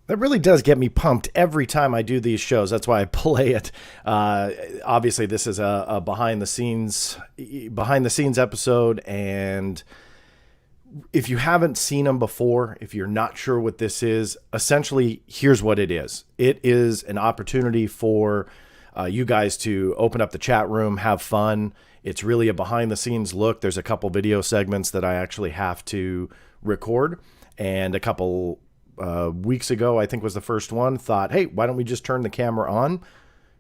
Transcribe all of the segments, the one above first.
That really does get me pumped every time I do these shows. That's why I play it. Obviously, this is a behind the scenes episode, and if you haven't seen them before, if you're not sure what this is, essentially, here's what it is. It is an opportunity for you guys to open up the chat room, have fun. It's really a behind the scenes look. There's a couple video segments that I actually have to record, and a couple weeks ago, I think was the first one, thought, hey, why don't we just turn the camera on?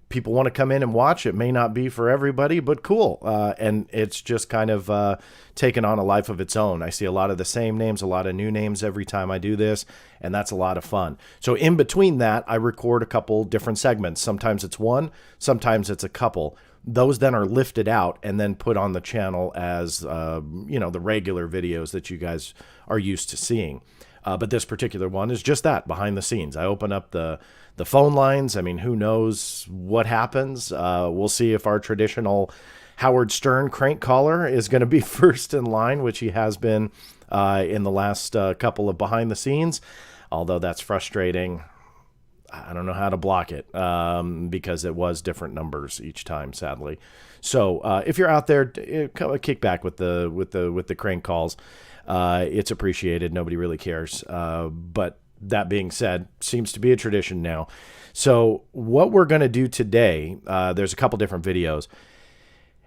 People want to come in and watch. It may not be for everybody, but cool. And it's just kind of taken on a life of its own. I see a lot of the same names, a lot of new names every time I do this, and that's a lot of fun. So in between that, I record a couple different segments. Sometimes it's one, sometimes it's a couple. Those then are lifted out and then put on the channel as, the regular videos that you guys are used to seeing. But this particular one is just that, behind the scenes. I open up the phone lines. I mean, who knows what happens? We'll see if our traditional Howard Stern crank caller is going to be first in line, which he has been in the last couple of behind the scenes. Although that's frustrating. I don't know how to block it because it was different numbers each time, sadly. So if you're out there, kick back with the crank calls. It's appreciated. Nobody really cares. But that being said, seems to be a tradition now. So what we're going to do today, there's a couple different videos.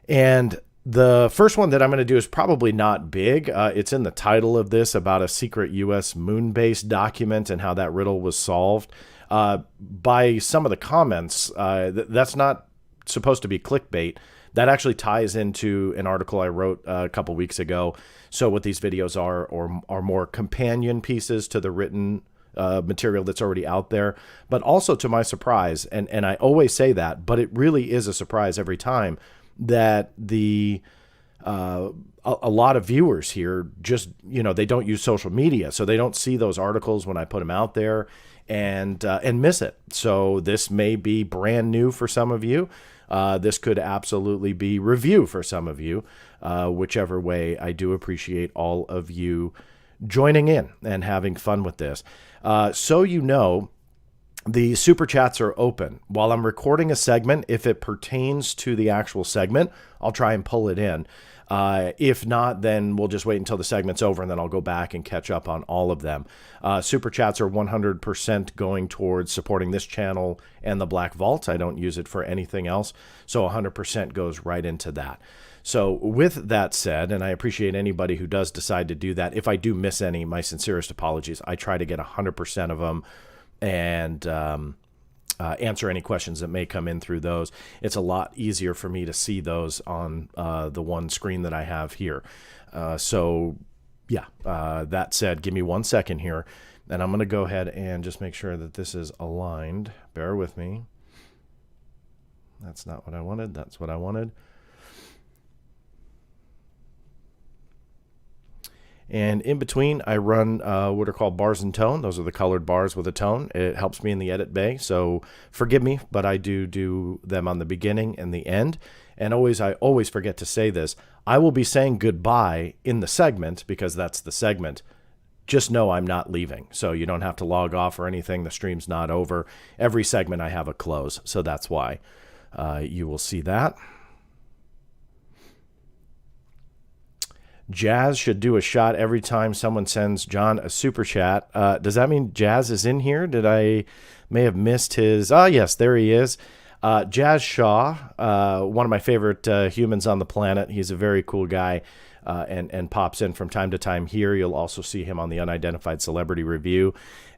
And the first one that I'm going to do is probably not big. It's in the title of this, about a secret U.S. moon base document and how that riddle was solved. By some of the comments, that's not supposed to be clickbait. That actually ties into an article I wrote a couple weeks ago. So what these videos are more companion pieces to the written material that's already out there. But also, to my surprise, and I always say that, but it really is a surprise every time, that a lot of viewers here just, they don't use social media. So they don't see those articles when I put them out there and miss it. So this may be brand new for some of you. This could absolutely be review for some of you, whichever way. I do appreciate all of you joining in and having fun with this. So the super chats are open. While I'm recording a segment, if it pertains to the actual segment, I'll try and pull it in. If not, then we'll just wait until the segment's over, and then I'll go back and catch up on all of them. Super chats are 100% going towards supporting this channel and the Black Vault. I don't use it for anything else, so 100% goes right into that. So with that said, and I appreciate anybody who does decide to do that. If I do miss any, my sincerest apologies. I try to get 100% of them and answer any questions that may come in through those. It's a lot easier for me to see those on the one screen that I have here. That said, give me 1 second here, and I'm going to go ahead and just make sure that this is aligned. Bear with me. That's not what I wanted. That's what I wanted. And in between, I run what are called bars and tone. Those are the colored bars with a tone. It helps me in the edit bay, so forgive me, but I do them on the beginning and the end. And I always forget to say this. I will be saying goodbye in the segment because that's the segment. Just know I'm not leaving, so you don't have to log off or anything. The stream's not over. Every segment I have a close, so that's why you will see that. Jazz should do a shot every time someone sends John a super chat. Does that mean Jazz is in here? May have missed his... yes, there he is. Jazz Shaw, one of my favorite humans on the planet. He's a very cool guy and pops in from time to time here. You'll also see him on the Unidentified Celebrity Review.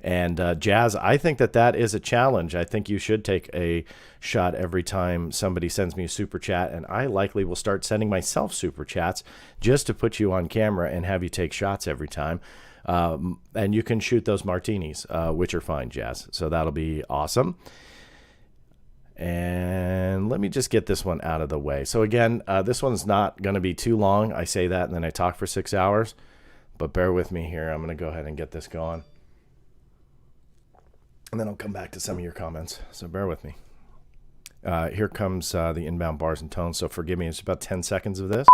And Jazz, I think that is a challenge. I think you should take a shot every time somebody sends me a super chat, and I likely will start sending myself super chats just to put you on camera and have you take shots every time. And you can shoot those martinis, which are fine, Jazz. So that'll be awesome. And let me just get this one out of the way. So again, this one's not going to be too long. I say that and then I talk for 6 hours, but bear with me here. I'm going to go ahead and get this going. And then I'll come back to some of your comments. So bear with me. Here comes the inbound bars and tones. So forgive me. It's about 10 seconds of this.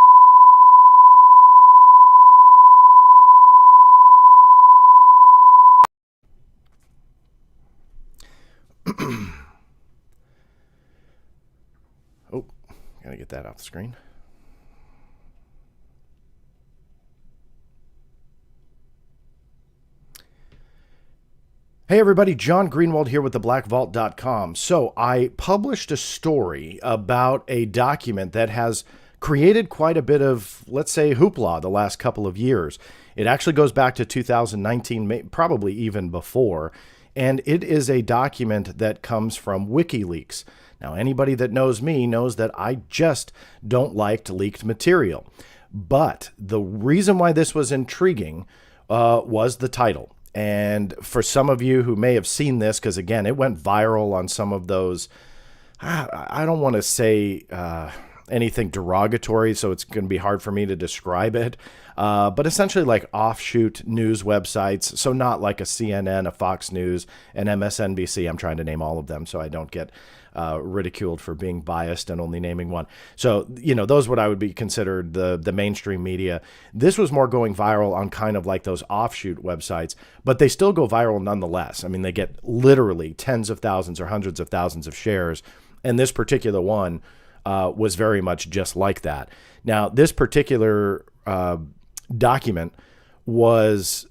Oh, gotta get that off the screen. Hey everybody, John Greenwald here with theblackvault.com. So I published a story about a document that has created quite a bit of, let's say, hoopla the last couple of years. It actually goes back to 2019, probably even before, and it is a document that comes from WikiLeaks. Now, anybody that knows me knows that I just don't like leaked material. But the reason why this was intriguing was the title. And for some of you who may have seen this, because again, it went viral on some of those, I don't want to say anything derogatory, so it's going to be hard for me to describe it. But essentially like offshoot news websites. So not like a CNN, a Fox News, an MSNBC. I'm trying to name all of them so I don't get ridiculed for being biased and only naming one. So, you know, those what I would be considered the mainstream media. This was more going viral on kind of like those offshoot websites, but they still go viral nonetheless. I mean, they get literally tens of thousands or hundreds of thousands of shares. And this particular one was very much just like that. Now, this particular document was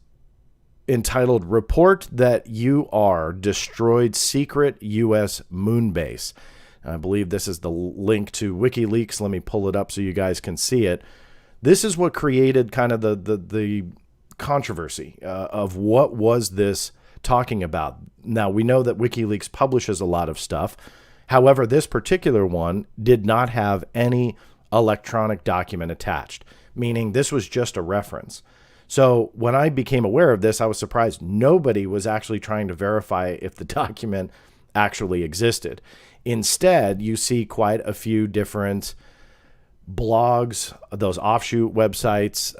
entitled Report That UR Destroyed Secret U.S. Moon Base. I believe this is the link to WikiLeaks. Let me pull it up so you guys can see it. This is what created kind of the controversy of what was this talking about. Now, we know that WikiLeaks publishes a lot of stuff. However, this particular one did not have any electronic document attached, meaning this was just a reference. So when I became aware of this, I was surprised nobody was actually trying to verify if the document actually existed. Instead, you see quite a few different blogs, those offshoot websites,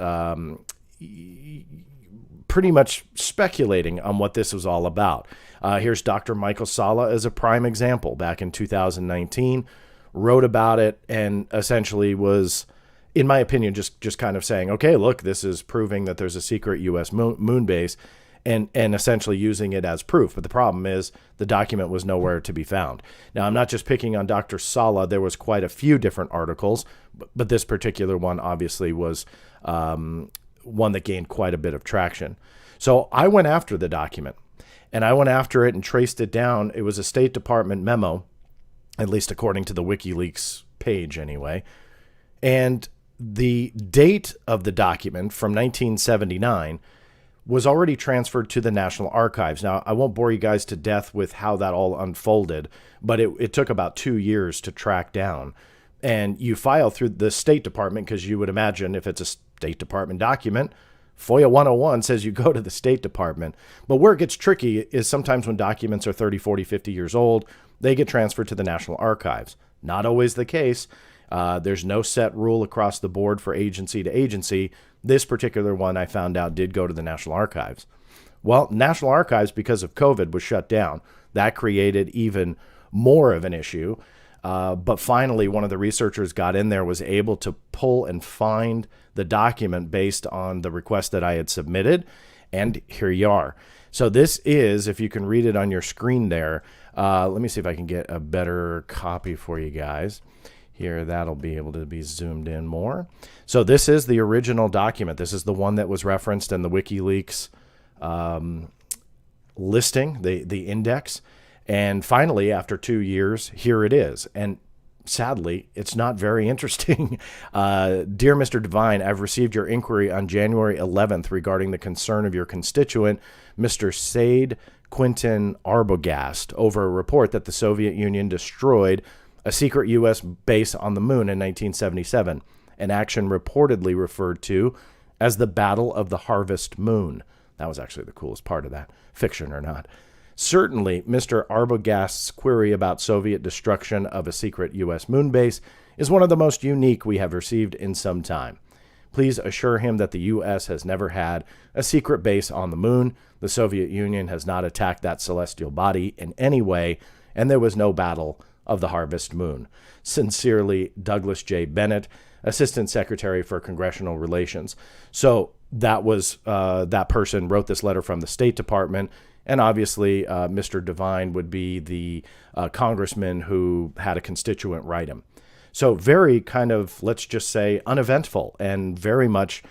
pretty much speculating on what this was all about. Here's Dr. Michael Salla as a prime example. Back in 2019, wrote about it and essentially was, in my opinion, just kind of saying, okay, look, this is proving that there's a secret U.S. moon base and essentially using it as proof. But the problem is the document was nowhere to be found. Now, I'm not just picking on Dr. Salla. There was quite a few different articles, but this particular one obviously was one that gained quite a bit of traction. So I went after the document, and I went after it and traced it down. It was a State Department memo, at least according to the WikiLeaks page anyway. And the date of the document from 1979 was already transferred to the National Archives. Now, I won't bore you guys to death with how that all unfolded, but it took about 2 years to track down. And you file through the State Department because you would imagine if it's a State Department document, FOIA 101 says you go to the State Department. But where it gets tricky is sometimes when documents are 30, 40, 50 years old, they get transferred to the National Archives. Not always the case. There's no set rule across the board for agency to agency. This particular one I found out did go to the National Archives. Well, National Archives, because of COVID, was shut down. That created even more of an issue. But finally, one of the researchers got in there, was able to pull and find the document based on the request that I had submitted. And here you are. So this is, if you can read it on your screen there, let me see if I can get a better copy for you guys. Here, that'll be able to be zoomed in more. So this is the original document. This is the one that was referenced in the WikiLeaks listing, the index. And finally, after 2 years, here it is. And sadly, it's not very interesting. Dear Mr. Devine, I've received your inquiry on January 11th regarding the concern of your constituent, Mr. Said Quintin Arbogast, over a report that the Soviet Union destroyed a secret U.S. base on the moon in 1977, an action reportedly referred to as the Battle of the Harvest Moon. That was actually the coolest part of that, fiction or not. Certainly, Mr. Arbogast's query about Soviet destruction of a secret U.S. moon base is one of the most unique we have received in some time. Please assure him that the U.S. has never had a secret base on the moon. The Soviet Union has not attacked that celestial body in any way, and there was no battle of the Harvest Moon. Sincerely, Douglas J. Bennett, Assistant Secretary for Congressional Relations. So that person wrote this letter from the State Department. And obviously, Mr. Devine would be the congressman who had a constituent write him. So very kind of, let's just say, uneventful, and very much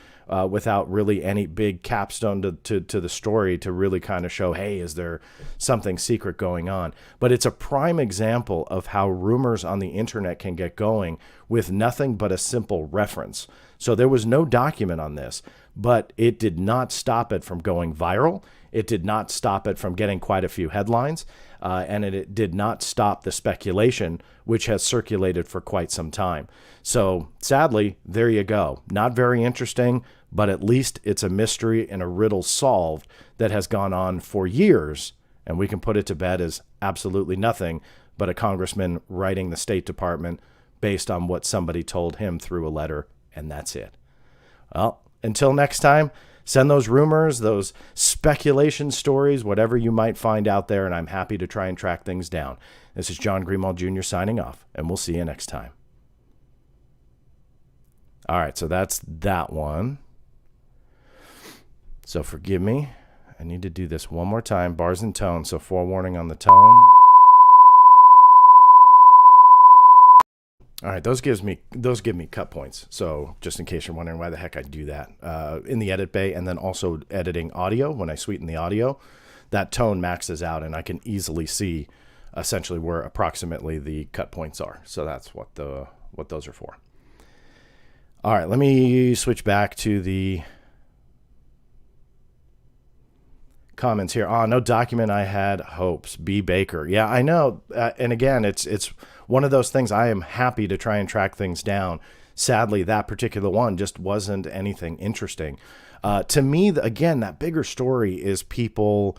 without really any big capstone to the story to really kind of show, hey, is there something secret going on? But it's a prime example of how rumors on the internet can get going with nothing but a simple reference. So there was no document on this, but it did not stop it from going viral. It did not stop it from getting quite a few headlines, and it did not stop the speculation, which has circulated for quite some time. So sadly, there you go. Not very interesting, but at least it's a mystery and a riddle solved that has gone on for years, and we can put it to bed as absolutely nothing but a congressman writing the State Department based on what somebody told him through a letter, and that's it. Well, until next time, send those rumors, those speculation stories, whatever you might find out there, and I'm happy to try and track things down. This is John Greenwald Jr. signing off, and we'll see you next time. All right, so that's that one. So forgive me. I need to do this one more time. Bars and tone, so forewarning on the tone. All right, those give me cut points. So just in case you're wondering why the heck I do that in the edit bay, and then also editing audio, when I sweeten the audio, that tone maxes out, and I can easily see essentially where approximately the cut points are. So that's what those are for. All right, let me switch back to the comments here. Oh, no document. I had hopes. B. Baker. Yeah, I know. And again, it's one of those things. I am happy to try and track things down. Sadly, that particular one just wasn't anything interesting. To me, again, that bigger story is people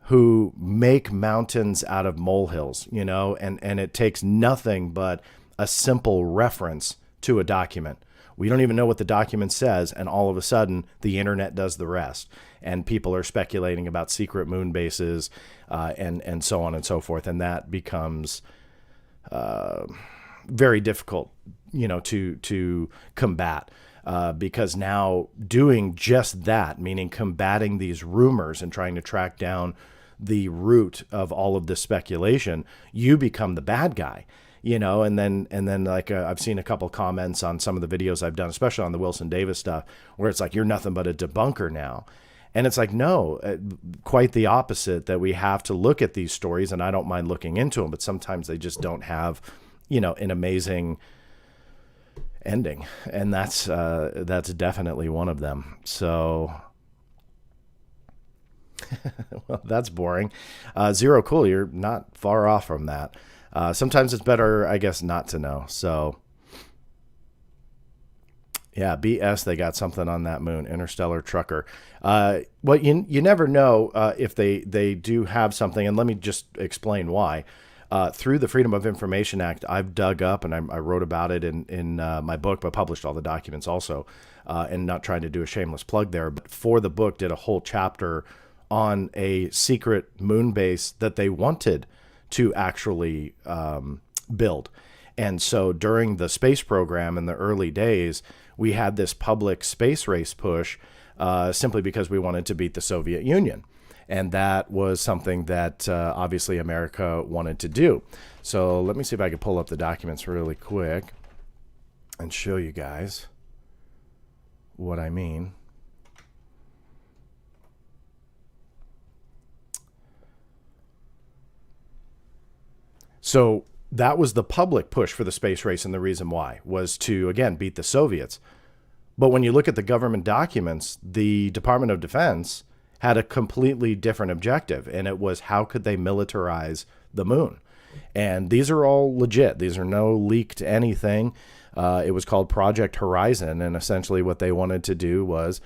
who make mountains out of molehills, you know, and it takes nothing but a simple reference to a document. We don't even know what the document says, and all of a sudden, the internet does the rest. And people are speculating about secret moon bases and so on and so forth. And that becomes very difficult, you know, to combat. Because now doing just that, meaning combating these rumors and trying to track down the root of all of this speculation, you become the bad guy. You know, and then like I've seen a couple comments on some of the videos I've done, especially on the Wilson Davis stuff, where it's like, you're nothing but a debunker now. And it's like, no, quite the opposite, that we have to look at these stories, and I don't mind looking into them, but sometimes they just don't have, you know, an amazing ending. And that's definitely one of them. So, well, that's boring. Zero Cool, you're not far off from that. Sometimes it's better, I guess, not to know. So, yeah, BS, they got something on that moon, interstellar trucker. Well, you never know if they do have something, and let me just explain why. Through the Freedom of Information Act, I've dug up, and I wrote about it in my book, but published all the documents also, and not trying to do a shameless plug there, but for the book, did a whole chapter on a secret moon base that they wanted to actually build. And so during the space program in the early days, we had this public space race push simply because we wanted to beat the Soviet Union. And that was something that obviously America wanted to do. So let me see if I can pull up the documents really quick and show you guys what I mean. So that was the public push for the space race, and the reason why was to, again, beat the Soviets. But when you look at the government documents, the Department of Defense had a completely different objective, and it was how could they militarize the moon? And these are all legit. These are no leaked anything. It was called Project Horizon, and essentially what they wanted to do was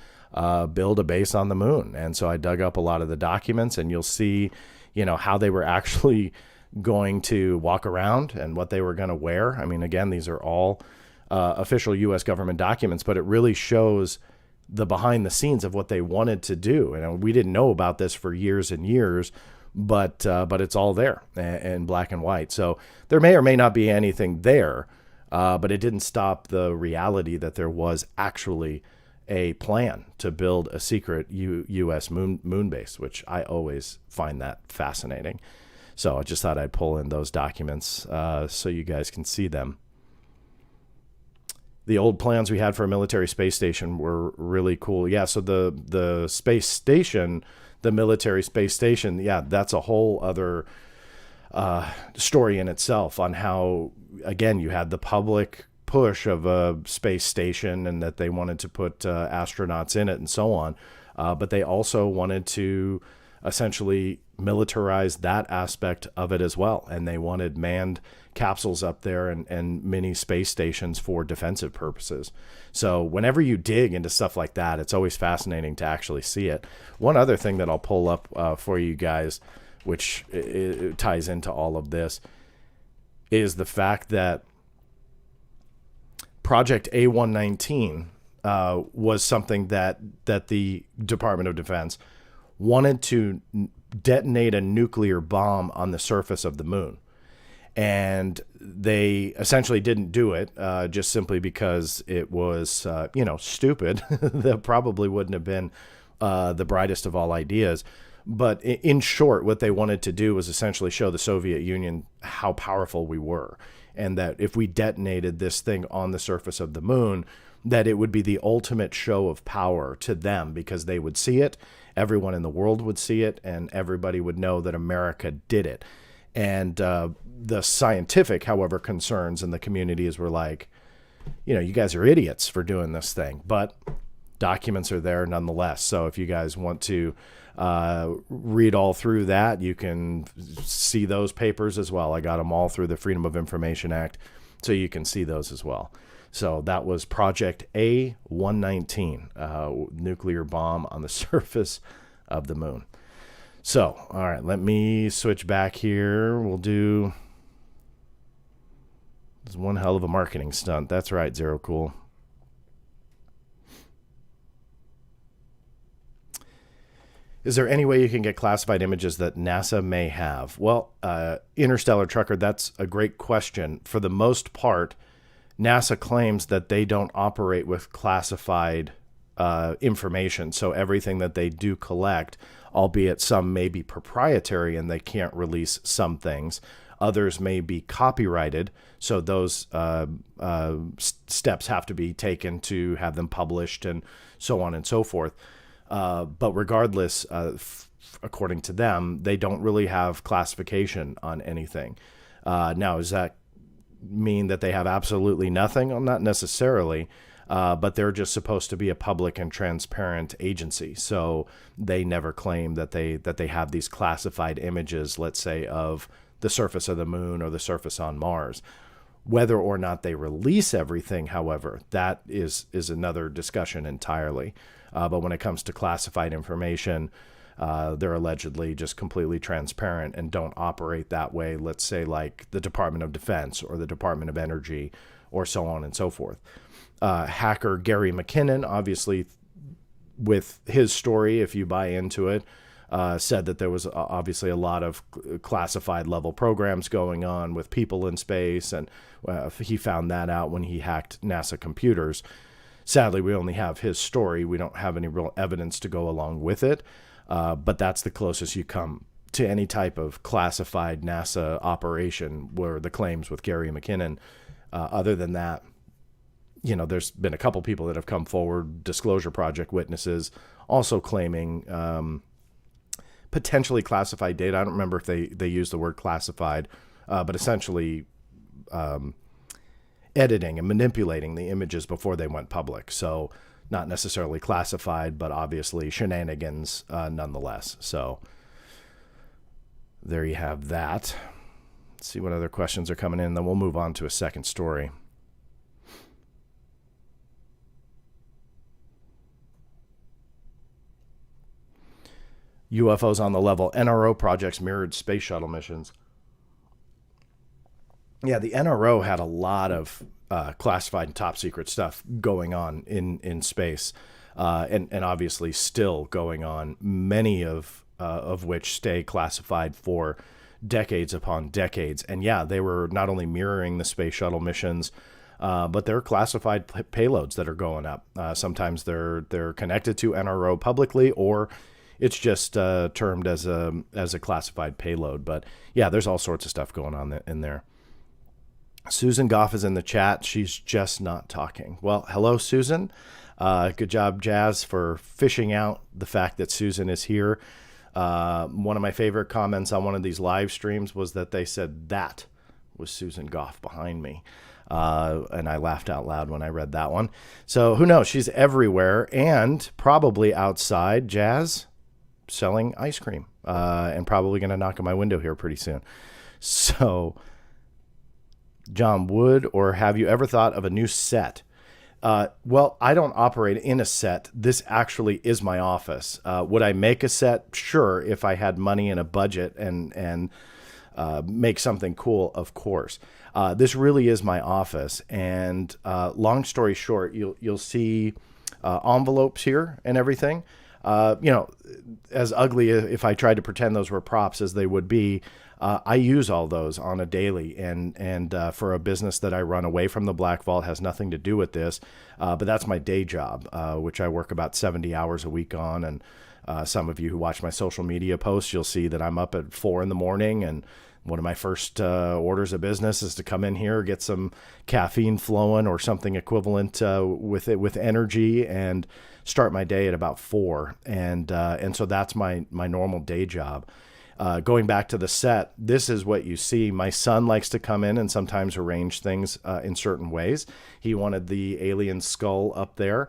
build a base on the moon. And so I dug up a lot of the documents, and you'll see, you know, how they were actually going to walk around and what they were going to wear. I mean, again, these are all official U.S. government documents, but it really shows the behind the scenes of what they wanted to do. And we didn't know about this for years and years, but it's all there in black and white. So there may or may not be anything there, but it didn't stop the reality that there was actually a plan to build a secret U.S. moon base, which I always find that fascinating. So I just thought I'd pull in those documents so you guys can see them. The old plans we had for a military space station were really cool. Yeah, so the space station, the military space station, yeah, that's a whole other story in itself on how, again, you had the public push of a space station and that they wanted to put astronauts in it and so on. But they also wanted to essentially militarize that aspect of it as well. And they wanted manned capsules up there and mini space stations for defensive purposes. So whenever you dig into stuff like that, it's always fascinating to actually see it. One other thing that I'll pull up for you guys, which it ties into all of this, is the fact that Project A119 was something that the Department of Defense wanted to detonate a nuclear bomb on the surface of the moon. And they essentially didn't do it just simply because it was, stupid. That probably wouldn't have been the brightest of all ideas. But in short, what they wanted to do was essentially show the Soviet Union how powerful we were. And that if we detonated this thing on the surface of the moon, that it would be the ultimate show of power to them, because they would see it, everyone in the world would see it, and everybody would know that America did it. And the scientific, however, concerns in the communities were like, you guys are idiots for doing this thing. But documents are there nonetheless. So if you guys want to read all through that, you can see those papers as well. I got them all through the Freedom of Information Act, so you can see those as well. So that was Project A119, nuclear bomb on the surface of the moon. So, all right, let me switch back here. We'll do... It's one hell of a marketing stunt. That's right, Zero Cool. Is there any way you can get classified images that NASA may have? Well, Interstellar Trucker, that's a great question. For the most part, NASA claims that they don't operate with classified information. So everything that they do collect, albeit some may be proprietary and they can't release some things, others may be copyrighted. So those steps have to be taken to have them published and so on and so forth. But regardless, according to them, they don't really have classification on anything. Now, does that mean that they have absolutely nothing? Well, not necessarily, but they're just supposed to be a public and transparent agency. So they never claim that they have these classified images, let's say, of the surface of the moon or the surface on Mars. Whether or not they release everything, however, that is another discussion entirely. But when it comes to classified information, they're allegedly just completely transparent and don't operate that way, let's say like the Department of Defense or the Department of Energy or so on and so forth. Hacker Gary McKinnon, obviously with his story, if you buy into it, said that there was obviously a lot of classified level programs going on with people in space, and he found that out when he hacked NASA computers. Sadly, we only have his story. We don't have any real evidence to go along with it, but that's the closest you come to any type of classified NASA operation were the claims with Gary McKinnon. Other than that, there's been a couple people that have come forward, Disclosure Project witnesses, also claiming potentially classified data. I don't remember if they used the word classified, but essentially editing and manipulating the images before they went public. So not necessarily classified, but obviously shenanigans nonetheless. So there you have that. Let's see what other questions are coming in, then we'll move on to a second story. UFOs on the level. NRO projects mirrored space shuttle missions. Yeah, the NRO had a lot of classified and top secret stuff going on in space, and obviously still going on. Many of which stay classified for decades upon decades. And yeah, they were not only mirroring the space shuttle missions, But they're classified payloads that are going up. Sometimes they're connected to NRO publicly, or it's just termed as a classified payload. But yeah, there's all sorts of stuff going on in there. Susan Goff is in the chat. She's just not talking. Well, hello, Susan. Good job, Jazz, for fishing out the fact that Susan is here. One of my favorite comments on one of these live streams was that they said that was Susan Goff behind me. And I laughed out loud when I read that one. So who knows? She's everywhere and probably outside, Jazz, selling ice cream, and probably going to knock on my window here pretty soon. So, John Wood, or have you ever thought of a new set? Well, I don't operate in a set. This actually is my office. Would I make a set? Sure, if I had money and a budget and make something cool, of course. This really is my office, and long story short, you'll see envelopes here and everything. As ugly if I tried to pretend those were props as they would be, I use all those on a daily, and for a business that I run away from the Black Vault, has nothing to do with this, but that's my day job, which I work about 70 hours a week on. And some of you who watch my social media posts, you'll see that I'm up at 4 a.m, and one of my first orders of business is to come in here, get some caffeine flowing or something equivalent with energy, and start my day at about 4. And so that's my normal day job. Going back to the set, this is what you see. My son likes to come in and sometimes arrange things in certain ways. He wanted the alien skull up there,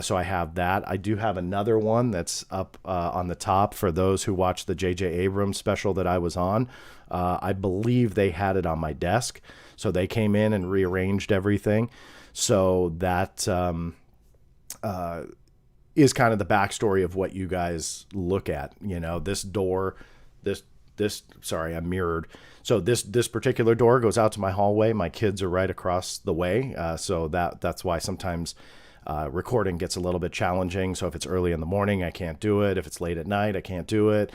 so I have that. I do have another one that's up on the top for those who watched the J.J. Abrams special that I was on. I believe they had it on my desk, so they came in and rearranged everything. So that is kind of the backstory of what you guys look at. This door... Sorry, I'm mirrored. So this particular door goes out to my hallway. My kids are right across the way. So that's why sometimes recording gets a little bit challenging. So if it's early in the morning, I can't do it. If it's late at night, I can't do it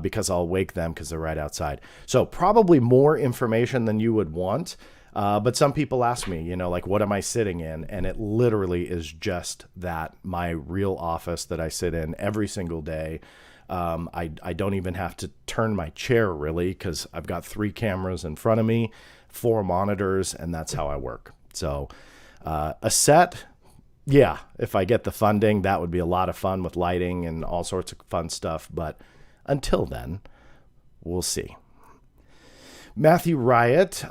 because I'll wake them because they're right outside. So probably more information than you would want. But some people ask me, like, what am I sitting in? And it literally is just that, my real office that I sit in every single day. I don't even have to turn my chair really, because I've got 3 cameras in front of me, 4 monitors, and that's how I work. So a set, yeah, if I get the funding, that would be a lot of fun with lighting and all sorts of fun stuff. But until then, we'll see. Matthew Riot,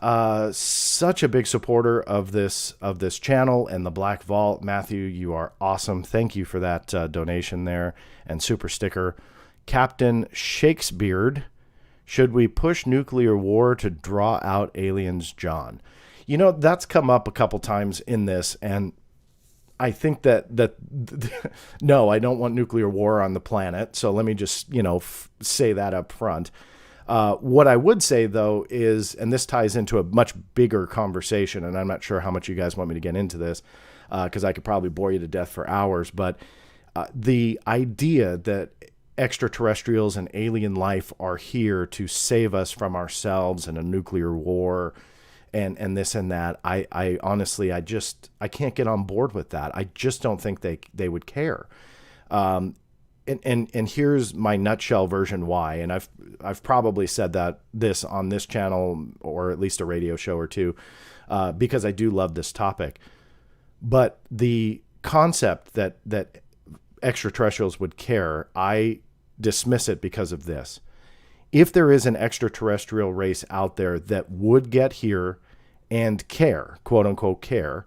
such a big supporter of this channel and the Black Vault. Matthew, you are awesome. Thank you for that donation there and super sticker. Captain Shakesbeard, should we push nuclear war to draw out aliens, John? That's come up a couple times in this, and I think that no, I don't want nuclear war on the planet. So let me just, say that up front. What I would say, though, is, and this ties into a much bigger conversation, and I'm not sure how much you guys want me to get into this, because I could probably bore you to death for hours, but the idea that extraterrestrials and alien life are here to save us from ourselves in a nuclear war and this and that, I honestly, I can't get on board with that. I just don't think they would care. And here's my nutshell version why. And I've probably said this on this channel, or at least a radio show or two, because I do love this topic. But the concept that extraterrestrials would care, I dismiss it because of this. If there is an extraterrestrial race out there that would get here and care, quote unquote care,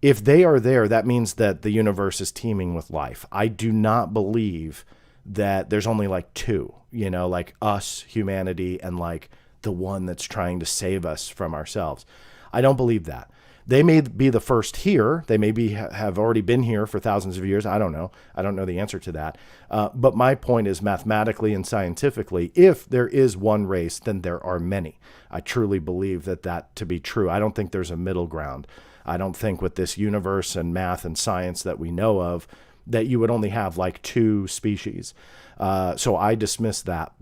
if they are there, that means that the universe is teeming with life. I do not believe that there's only like 2, like us, humanity, and like the one that's trying to save us from ourselves. I don't believe that. They may be the first here. They may have already been here for thousands of years. I don't know. I don't know the answer to that. But my point is, mathematically and scientifically, if there is one race, then there are many. I truly believe that to be true. I don't think there's a middle ground. I don't think with this universe and math and science that we know of, that you would only have like 2 species. So I dismiss that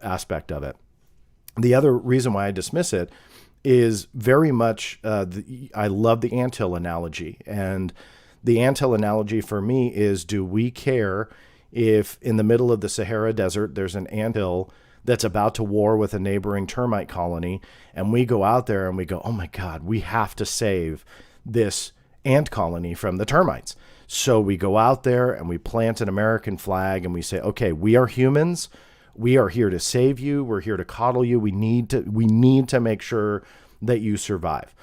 aspect of it. The other reason why I dismiss it is very much, I love the anthill analogy. And the anthill analogy for me is, do we care if in the middle of the Sahara Desert there's an anthill that's about to war with a neighboring termite colony, and we go out there and we go, oh my God, we have to save this ant colony from the termites. So we go out there and we plant an American flag and we say, okay, we are humans. We are here to save you. We're here to coddle you. We need to make sure that you survive.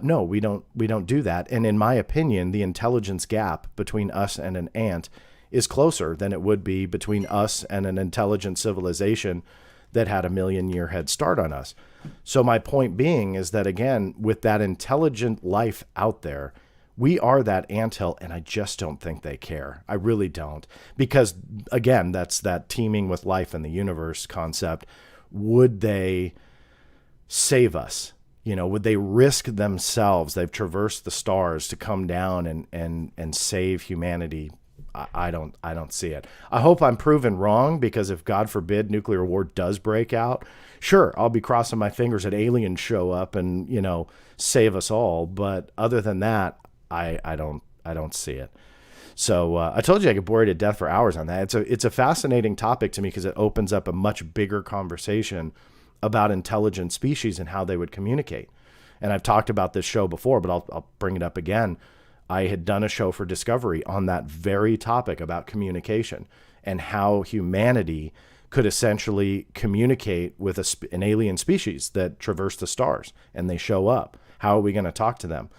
No, we don't do that. And in my opinion, the intelligence gap between us and an ant is closer than it would be between us and an intelligent civilization that had a 1,000,000-year head start on us. So my point being is that, again, with that intelligent life out there, we are that anthill, and I just don't think they care. I really don't. Because, again, that's that teeming with life in the universe concept. Would they save us? Would they risk themselves? They've traversed the stars to come down and save humanity. I don't see it. I hope I'm proven wrong, because if, God forbid, nuclear war does break out, sure, I'll be crossing my fingers that aliens show up and, save us all. But other than that, I don't see it. So I told you I could bore you to death for hours on that. It's a fascinating topic to me, because it opens up a much bigger conversation about intelligent species and how they would communicate. And I've talked about this show before, but I'll bring it up again. I had done a show for Discovery on that very topic about communication and how humanity could essentially communicate with an alien species that traverse the stars and they show up. How are we going to talk to them?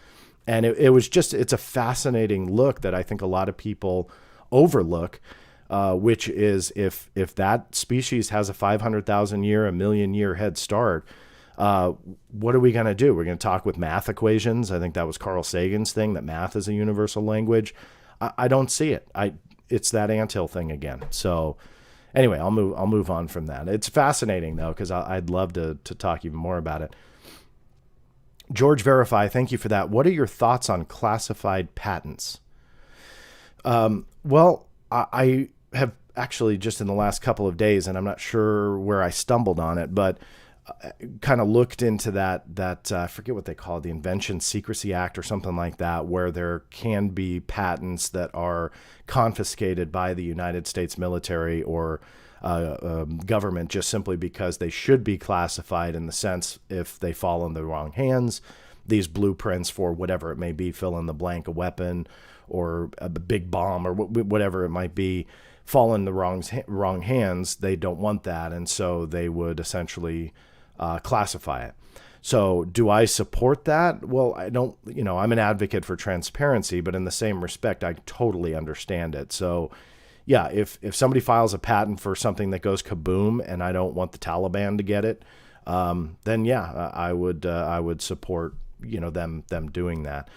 And it's a fascinating look that I think a lot of people overlook, which is if that species has a 500,000 year, 1,000,000-year head start, what are we going to do? We're going to talk with math equations. I think that was Carl Sagan's thing, that math is a universal language. I don't see it. It's that anthill thing again. So anyway, I'll move on from that. It's fascinating though, because I'd love to talk even more about it. George Verify, thank you for that. What are your thoughts on classified patents? Well, I have actually just in the last couple of days, and I'm not sure where I stumbled on it, but kind of looked into that I forget what they call it, the Invention Secrecy Act or something like that, where there can be patents that are confiscated by the United States military or government just simply because they should be classified, in the sense if they fall in the wrong hands, these blueprints for whatever it may be, fill in the blank, a weapon or a big bomb or whatever it might be, fall in the wrong hands, they don't want that. And so they would essentially classify it. So do I support that? Well, I don't, I'm an advocate for transparency, but in the same respect, I totally understand it. So yeah, if somebody files a patent for something that goes kaboom and I don't want the Taliban to get it, then yeah, I would support, them doing that.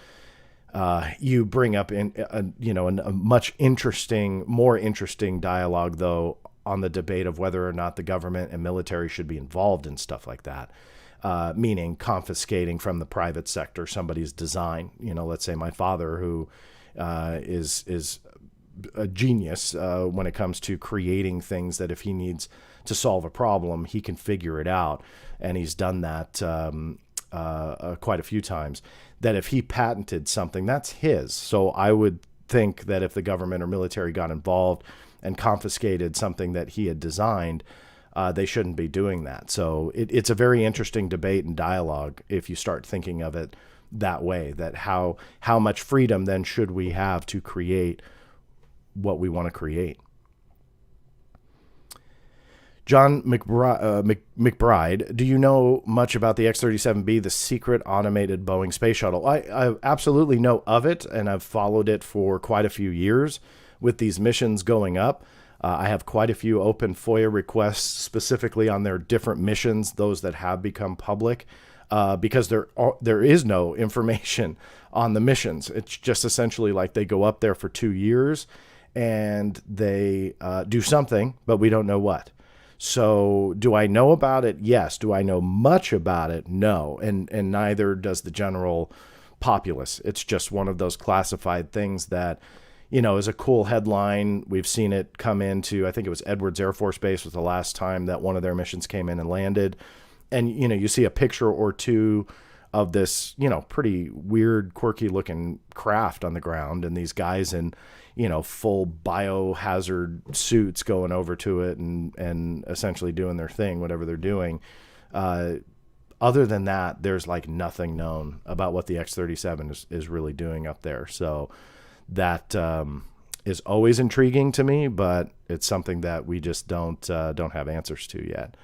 You bring up a much more interesting dialogue though on the debate of whether or not the government and military should be involved in stuff like that. Meaning confiscating from the private sector somebody's design. Let's say my father, who is a genius when it comes to creating things that if he needs to solve a problem, he can figure it out. And he's done that quite a few times. That if he patented something, that's his. So I would think that if the government or military got involved and confiscated something that he had designed, they shouldn't be doing that. So it's a very interesting debate and dialogue if you start thinking of it that way, that how much freedom then should we have to create what we want to create. John McBride, do you know much about the X-37B, the secret automated Boeing space shuttle? I absolutely know of it, and I've followed it for quite a few years with these missions going up. I have quite a few open FOIA requests specifically on their different missions, those that have become public, because there is no information on the missions. It's just essentially like they go up there for 2 years and they do something, but we don't know what. So do I know about it? Yes. Do I know much about it? No. And neither does the general populace. It's just one of those classified things that, is a cool headline. We've seen it come into, I think it was Edwards Air Force Base was the last time that one of their missions came in and landed. and, you see a picture or two of this, pretty weird, quirky looking craft on the ground, and these guys in, full biohazard suits going over to it and essentially doing their thing, whatever they're doing. Other than that, there's like nothing known about what the X-37 is really doing up there. So that is always intriguing to me, but it's something that we just don't have answers to yet.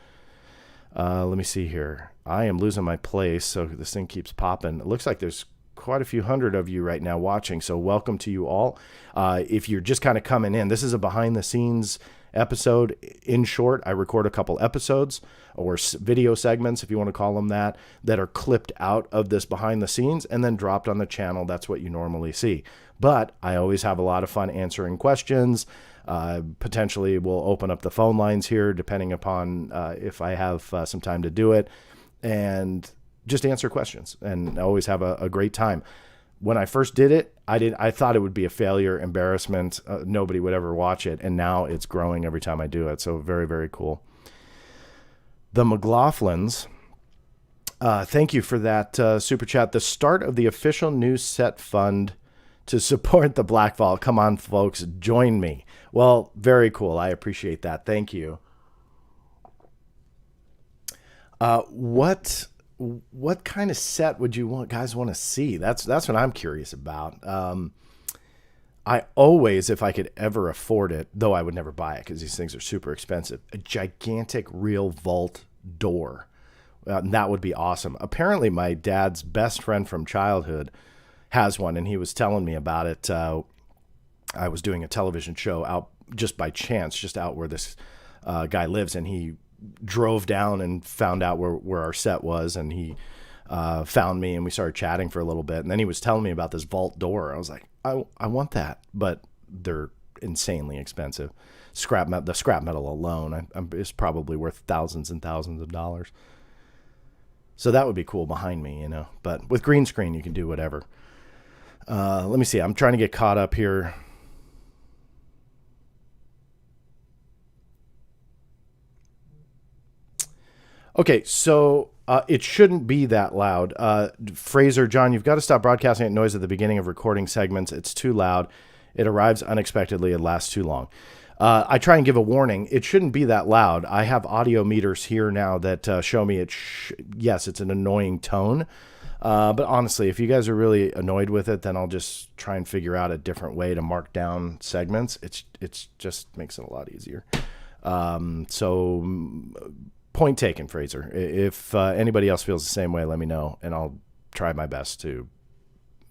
Let me see here. I am losing my place, so this thing keeps popping. It looks like there's quite a few hundred of you right now watching, so welcome to you all. If you're just kind of coming in, this is a behind-the-scenes episode. In short, I record a couple episodes or video segments, if you want to call them that are clipped out of this behind the scenes and then dropped on the channel. That's what you normally see. But I always have a lot of fun answering questions. Potentially we'll open up the phone lines here depending upon if I have some time to do it, and just answer questions, and I always have a great time. When I first did it, I thought it would be a failure, embarrassment. Nobody would ever watch it. And now it's growing every time I do it. So very, very cool. The McLaughlins, thank you for that super chat. The start of the official new set fund to support the Black Vault. Come on, folks, join me. Well, very cool. I appreciate that. Thank you. What kind of set would you guys want to see? That's what I'm curious about. I always, if I could ever afford it, though I would never buy it because these things are super expensive, a gigantic real vault door. That would be awesome. Apparently my dad's best friend from childhood has one, and he was telling me about it. I was doing a television show out just by chance, just out where this guy lives, and he drove down and found out where our set was, and he found me, and we started chatting for a little bit, and then he was telling me about this vault door. I was like, I want that, but they're insanely expensive. The scrap metal alone is probably worth thousands and thousands of dollars. So that would be cool behind me, but with green screen you can do whatever. Let me see, I'm trying to get caught up here. Okay, so it shouldn't be that loud. Fraser, John, you've got to stop broadcasting at noise at the beginning of recording segments. It's too loud. It arrives unexpectedly. It lasts too long. I try and give a warning. It shouldn't be that loud. I have audio meters here now that show me yes, it's an annoying tone. But honestly, if you guys are really annoyed with it, then I'll just try and figure out a different way to mark down segments. It's just makes it a lot easier. Point taken, Fraser. If anybody else feels the same way, let me know, and I'll try my best to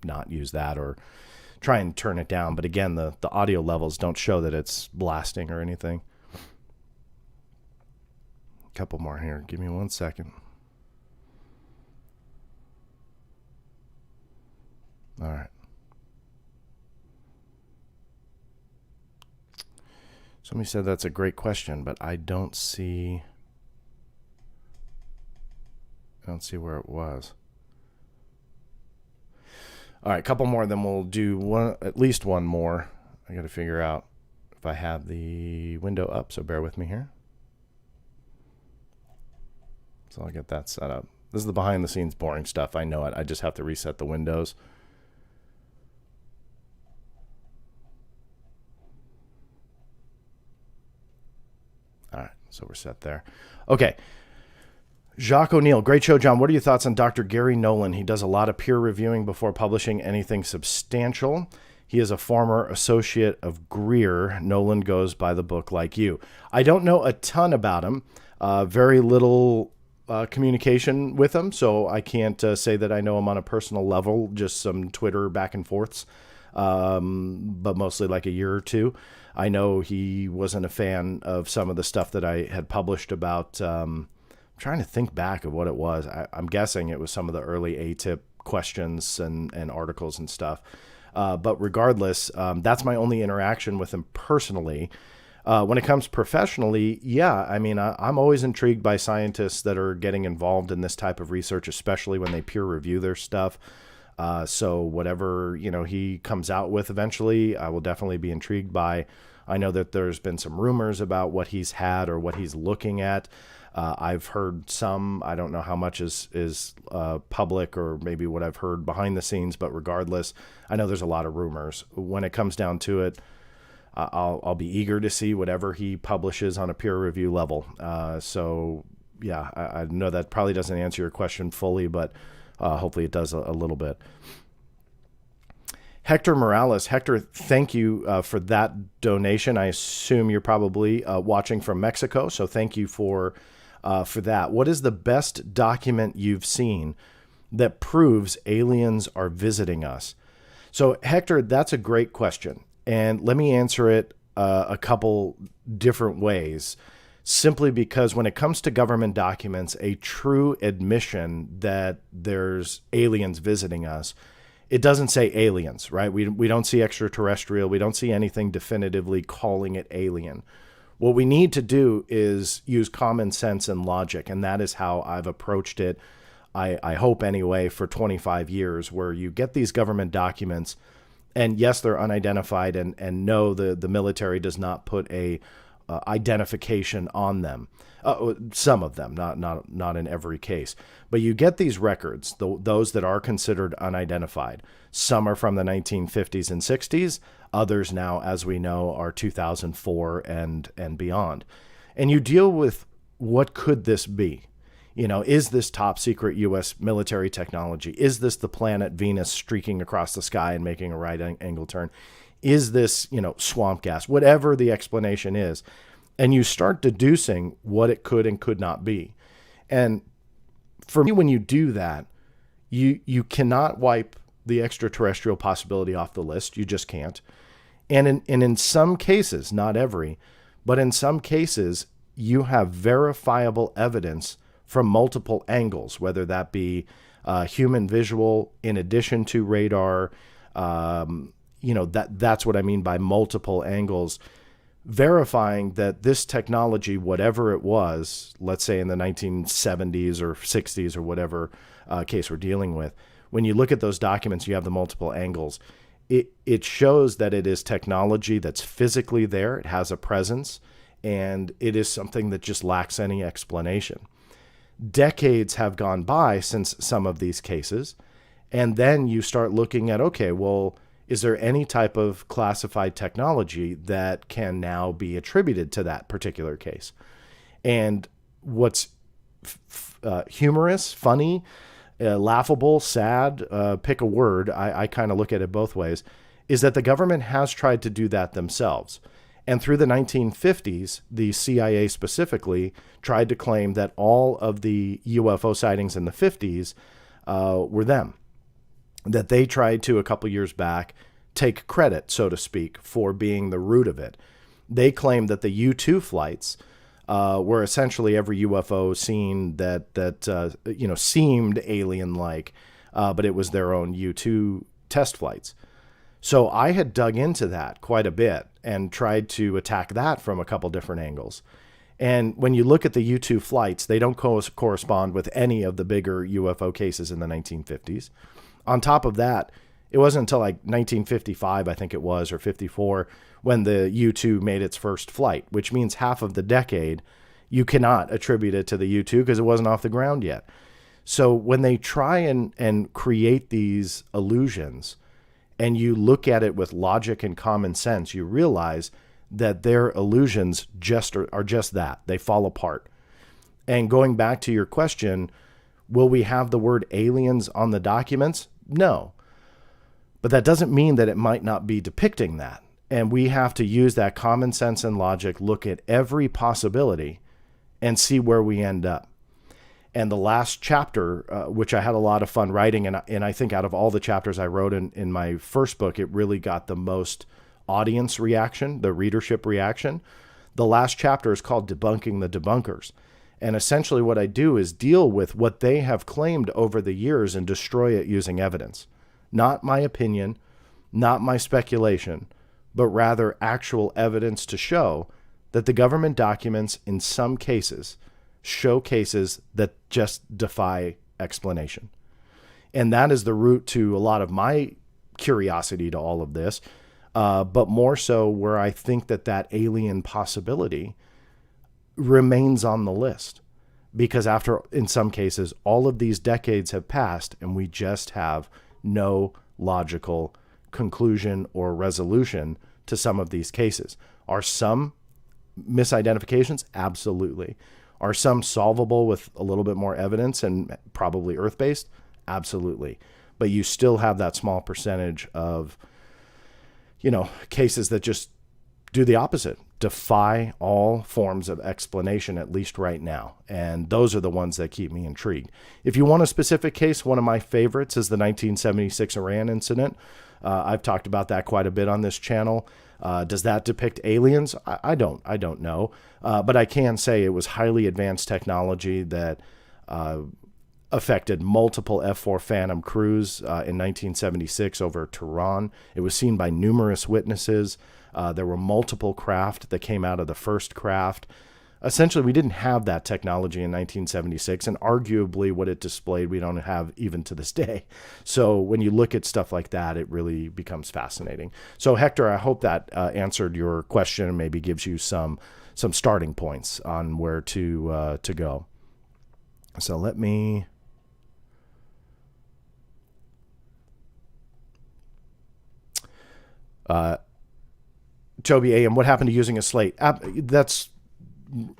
not use that or try and turn it down. But again, the audio levels don't show that it's blasting or anything. A couple more here. Give me 1 second. All right. Somebody said that's a great question, but I don't see where it was. All right, a couple more, then we'll do at least one more. I got to figure out if I have the window up, so bear with me here. So I'll get that set up. This is the behind the scenes boring stuff. I know it. I just have to reset the windows. All right, so we're set there. Okay. Jacques O'Neill, great show, John. What are your thoughts on Dr. Gary Nolan? He does a lot of peer reviewing before publishing anything substantial. He is a former associate of Greer. Nolan goes by the book like you. I don't know a ton about him. Very little communication with him, so I can't say that I know him on a personal level, just some Twitter back and forths, but mostly like a year or two. I know he wasn't a fan of some of the stuff that I had published about trying to think back of what it was. I'm guessing it was some of the early ATIP questions and articles and stuff. But regardless, that's my only interaction with him personally. When it comes professionally, yeah, I mean, I'm always intrigued by scientists that are getting involved in this type of research, especially when they peer review their stuff. So whatever, he comes out with eventually, I will definitely be intrigued by. I know that there's been some rumors about what he's had or what he's looking at. I've heard some. I don't know how much is public or maybe what I've heard behind the scenes, but regardless, I know there's a lot of rumors. When it comes down to it, I'll be eager to see whatever he publishes on a peer review level. So yeah, I know that probably doesn't answer your question fully, but hopefully it does a little bit. Hector Morales. Hector, thank you for that donation. I assume you're probably watching from Mexico, so thank you for that. What is the best document you've seen that proves aliens are visiting us? So, Hector, that's a great question, and let me answer it a couple different ways, simply because when it comes to government documents, a true admission that there's aliens visiting us, it doesn't say aliens, right? We don't see extraterrestrial. We don't see anything definitively calling it alien. What we need to do is use common sense and logic, and that is how I've approached it, I hope anyway, for 25 years, where you get these government documents, and yes, they're unidentified, and no, the military does not put a identification on them. Some of them, not in every case. But you get these records, those that are considered unidentified. Some are from the 1950s and 60s. Others now, as we know, are 2004 and beyond. And you deal with what could this be? Is this top secret U.S. military technology? Is this the planet Venus streaking across the sky and making a right angle turn? Is this, swamp gas? Whatever the explanation is. And you start deducing what it could and could not be. And for me, when you do that, you cannot wipe the extraterrestrial possibility off the list. You just can't. And in some cases, not every, but in some cases, you have verifiable evidence from multiple angles, whether that be human visual in addition to radar. That's what I mean by multiple angles, verifying that this technology, whatever it was, let's say in the 1970s or 60s or whatever case we're dealing with, when you look at those documents, you have the multiple angles. It shows that it is technology that's physically there. It has a presence, and it is something that just lacks any explanation. Decades have gone by since some of these cases, and then you start looking at, okay, well, is there any type of classified technology that can now be attributed to that particular case? And what's humorous, funny, laughable, sad, pick a word, I kind of look at it both ways, is that the government has tried to do that themselves. And through the 1950s, the CIA specifically tried to claim that all of the UFO sightings in the 50s were them. That they tried to, a couple years back, take credit, so to speak, for being the root of it. They claimed that the U-2 flights were essentially every UFO seen that seemed alien-like, but it was their own U-2 test flights. So I had dug into that quite a bit and tried to attack that from a couple different angles. And when you look at the U-2 flights, they don't correspond with any of the bigger UFO cases in the 1950s. On top of that, it wasn't until like 1955, I think it was, or 54, when the U-2 made its first flight, which means half of the decade you cannot attribute it to the U-2 because it wasn't off the ground yet. So when they try and create these illusions, and you look at it with logic and common sense, you realize that their illusions are just that. They fall apart. And going back to your question, will we have the word aliens on the documents? No. But that doesn't mean that it might not be depicting that. And we have to use that common sense and logic, look at every possibility, and see where we end up. And the last chapter, which I had a lot of fun writing, and I think out of all the chapters I wrote in my first book, it really got the most audience reaction, the readership reaction. The last chapter is called Debunking the Debunkers. And essentially what I do is deal with what they have claimed over the years and destroy it using evidence. Not my opinion, not my speculation, but rather actual evidence to show that the government documents, in some cases, show cases that just defy explanation. And that is the root to a lot of my curiosity to all of this, but more so where I think that alien possibility remains on the list. because in some cases, all of these decades have passed and we just have no logical conclusion or resolution to some of these cases. Are some misidentifications? Absolutely. Are some solvable with a little bit more evidence and probably Earth-based? Absolutely. But you still have that small percentage of, cases that just do the opposite, defy all forms of explanation, at least right now. And those are the ones that keep me intrigued. If you want a specific case, one of my favorites is the 1976 Iran incident. I've talked about that quite a bit on this channel. Does that depict aliens? I don't know. But I can say it was highly advanced technology that affected multiple F-4 Phantom crews in 1976 over Tehran. It was seen by numerous witnesses. There were multiple craft that came out of the first craft. Essentially, we didn't have that technology in 1976, and arguably what it displayed we don't have even to this day. So when you look at stuff like that, it really becomes fascinating. So Hector, I hope that answered your question and maybe gives you some starting points on where to go. So let me... Toby A.M., what happened to using a slate? That's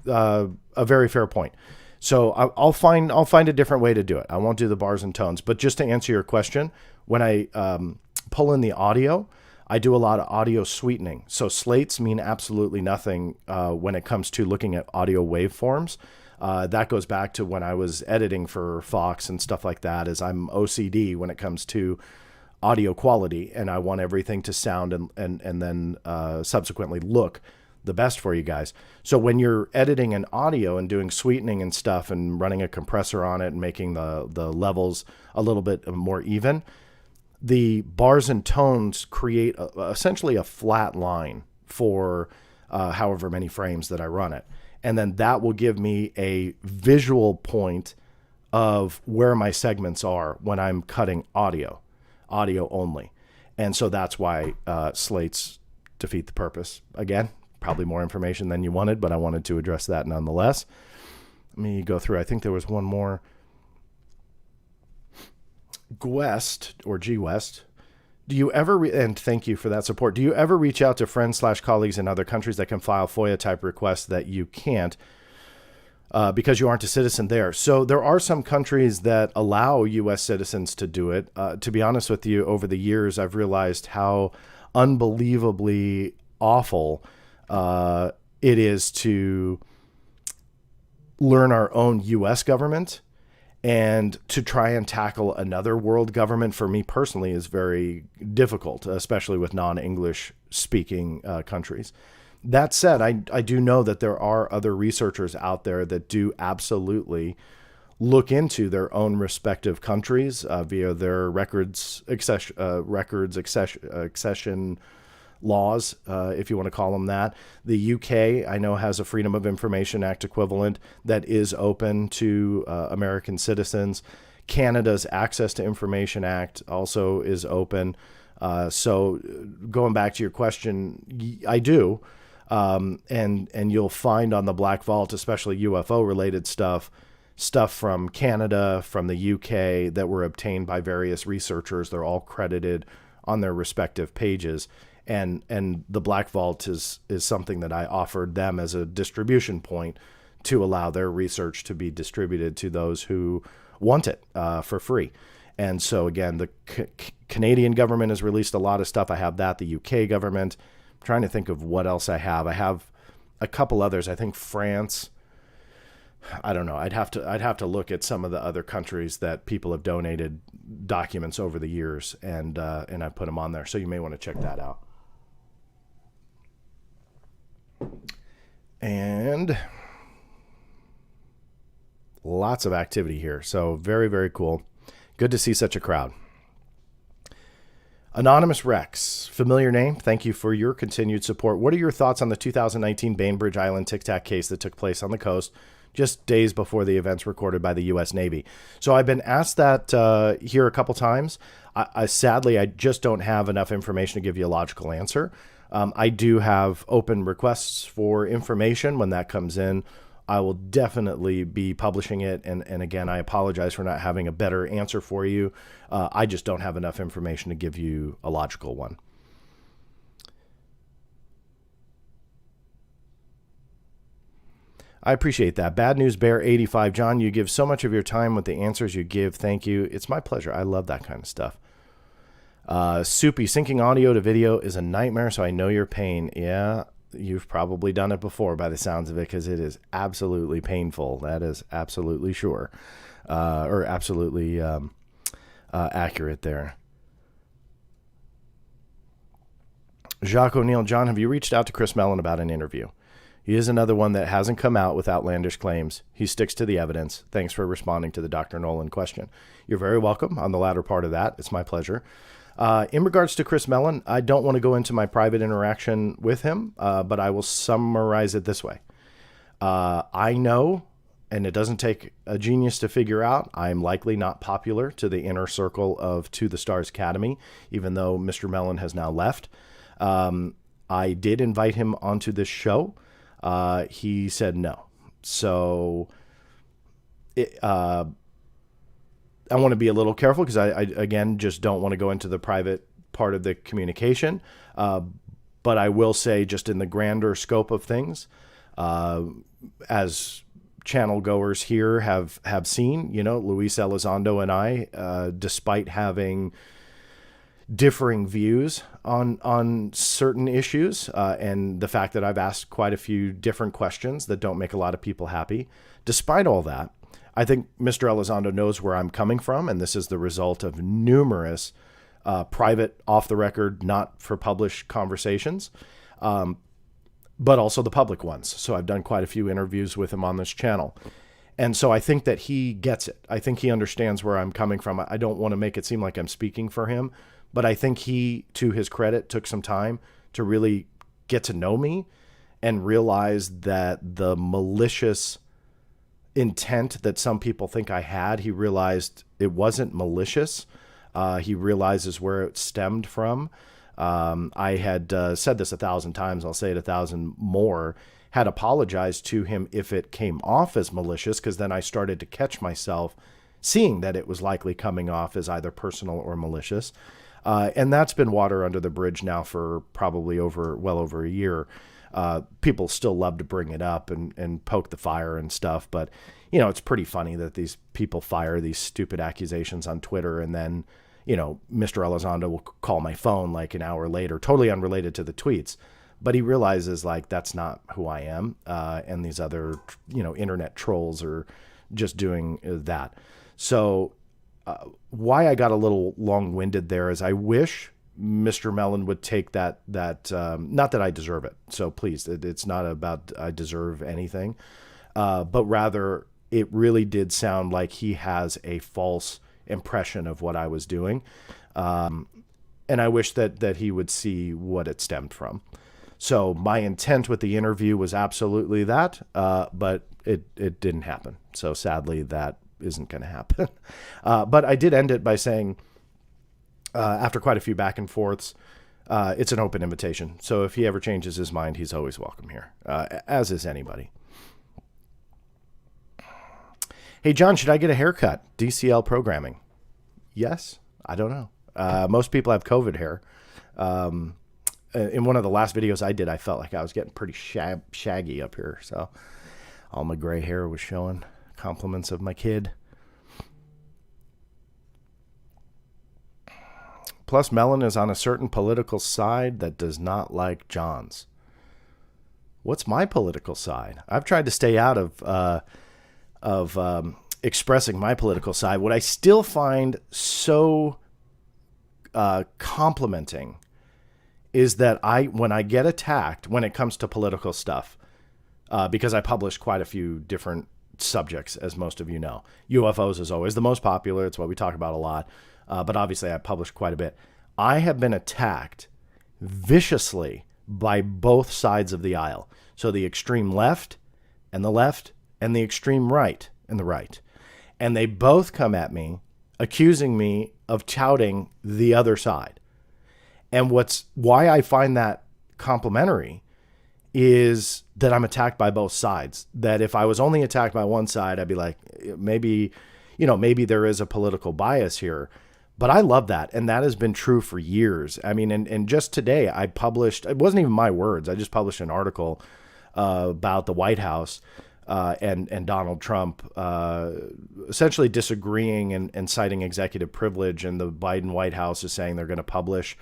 a very fair point. So I'll find a different way to do it. I won't do the bars and tones. But just to answer your question, when I pull in the audio, I do a lot of audio sweetening. So slates mean absolutely nothing when it comes to looking at audio waveforms. That goes back to when I was editing for Fox and stuff like that, as I'm OCD when it comes to audio quality, and I want everything to sound and then subsequently look the best for you guys. So when you're editing an audio and doing sweetening and stuff and running a compressor on it and making the levels a little bit more even, the bars and tones create essentially a flat line for however many frames that I run it. And then that will give me a visual point of where my segments are when I'm cutting audio only. And so that's why slates defeat the purpose. Again, probably more information than you wanted, but I wanted to address that nonetheless. Let me go through. I think there was one more. Gwest, or G West, do you ever, and thank you for that support, do you ever reach out to friends/colleagues in other countries that can file FOIA type requests that you can't because you aren't a citizen there? So there are some countries that allow U.S. citizens to do it. To be honest with you, over the years, I've realized how unbelievably awful it is to learn our own U.S. government, and to try and tackle another world government, for me personally, is very difficult, especially with non-English speaking countries. That said, I do know that there are other researchers out there that do absolutely look into their own respective countries via their records accession laws, if you want to call them that. The UK, I know, has a Freedom of Information Act equivalent that is open to American citizens. Canada's Access to Information Act also is open. So going back to your question, I do. And you'll find on the Black Vault, especially UFO related stuff from Canada, from the UK, that were obtained by various researchers. They're all credited on their respective pages. And the Black Vault is something that I offered them as a distribution point to allow their research to be distributed to those who want it for free. And so again, the Canadian government has released a lot of stuff. I have that. The UK government. I'm trying to think of what else I have. I have a couple others. I think France. I don't know. I'd have to look at some of the other countries that people have donated documents over the years, and I put them on there. So you may want to check that out. And lots of activity here. So very, very cool. Good to see such a crowd. Anonymous Rex, familiar name. Thank you for your continued support. What are your thoughts on the 2019 Bainbridge Island Tic Tac case that took place on the coast just days before the events recorded by the U.S. Navy? So I've been asked that here a couple times. Sadly, I just don't have enough information to give you a logical answer. I do have open requests for information. When that comes in, I will definitely be publishing it. And again, I apologize for not having a better answer for you. I just don't have enough information to give you a logical one. I appreciate that. Bad News Bear 85. John, you give so much of your time with the answers you give. Thank you. It's my pleasure. I love that kind of stuff. Soupy, syncing audio to video is a nightmare, so I know your pain. Yeah, you've probably done it before by the sounds of it, because it is absolutely painful. That is absolutely sure. Or absolutely accurate there. Jacques O'Neill, John, have you reached out to Chris Mellon about an interview? He is another one that hasn't come out with outlandish claims. He sticks to the evidence. Thanks for responding to the Dr. Nolan question. You're very welcome on the latter part of that. It's my pleasure. In regards to Chris Mellon, I don't want to go into my private interaction with him, but I will summarize it this way. I know, and it doesn't take a genius to figure out, I'm likely not popular to the inner circle of To the Stars Academy, even though Mr. Mellon has now left. I did invite him onto this show. He said no. So I want to be a little careful, because I again, just don't want to go into the private part of the communication. But I will say, just in the grander scope of things, as channel goers here have seen, Luis Elizondo and I, despite having differing views on certain issues, and the fact that I've asked quite a few different questions that don't make a lot of people happy. Despite all that, I think Mr. Elizondo knows where I'm coming from, and this is the result of numerous private, off-the-record, not-for-published conversations, but also the public ones. So I've done quite a few interviews with him on this channel. And so I think that he gets it. I think he understands where I'm coming from. I don't want to make it seem like I'm speaking for him, but I think he, to his credit, took some time to really get to know me and realize that the malicious intent that some people think I had, he realized it wasn't malicious. He realizes where it stemmed from. I had said this 1,000 times. I'll say it 1,000 more. Had apologized to him if it came off as malicious, because then I started to catch myself seeing that it was likely coming off as either personal or malicious. And that's been water under the bridge now for probably well over a year. People still love to bring it up and poke the fire and stuff. But, it's pretty funny that these people fire these stupid accusations on Twitter, and then, Mr. Elizondo will call my phone like an hour later, totally unrelated to the tweets. But he realizes, like, that's not who I am. And these other, internet trolls are just doing that. So why I got a little long-winded there is I wish Mr. Mellon would take that not that I deserve it. So please, it's not about I deserve anything, but rather it really did sound like he has a false impression of what I was doing. And I wish that he would see what it stemmed from. So my intent with the interview was absolutely that, but it didn't happen. So sadly, that isn't going to happen. But I did end it by saying, after quite a few back and forths, it's an open invitation. So if he ever changes his mind, he's always welcome here, as is anybody. Hey, John, should I get a haircut? DCL programming. Yes. I don't know. Most people have COVID hair. In one of the last videos I did, I felt like I was getting pretty shaggy up here. So all my gray hair was showing. Compliments of my kid. Plus, Mellon is on a certain political side that does not like John's. What's my political side? I've tried to stay out of expressing my political side. What I still find so complimenting is that when I get attacked when it comes to political stuff, because I publish quite a few different subjects, as most of you know. UFOs is always the most popular. It's what we talk about a lot. But obviously I publish quite a bit. I have been attacked viciously by both sides of the aisle. So the extreme left and the extreme right and the right. And they both come at me accusing me of touting the other side. And why I find that complimentary is that I'm attacked by both sides. That if I was only attacked by one side, I'd be like, maybe there is a political bias here. But I love that. And that has been true for years. I mean, and just today I published, it wasn't even my words. I just published an article about the White House and Donald Trump essentially disagreeing and citing executive privilege. And the Biden White House is saying they're going to publish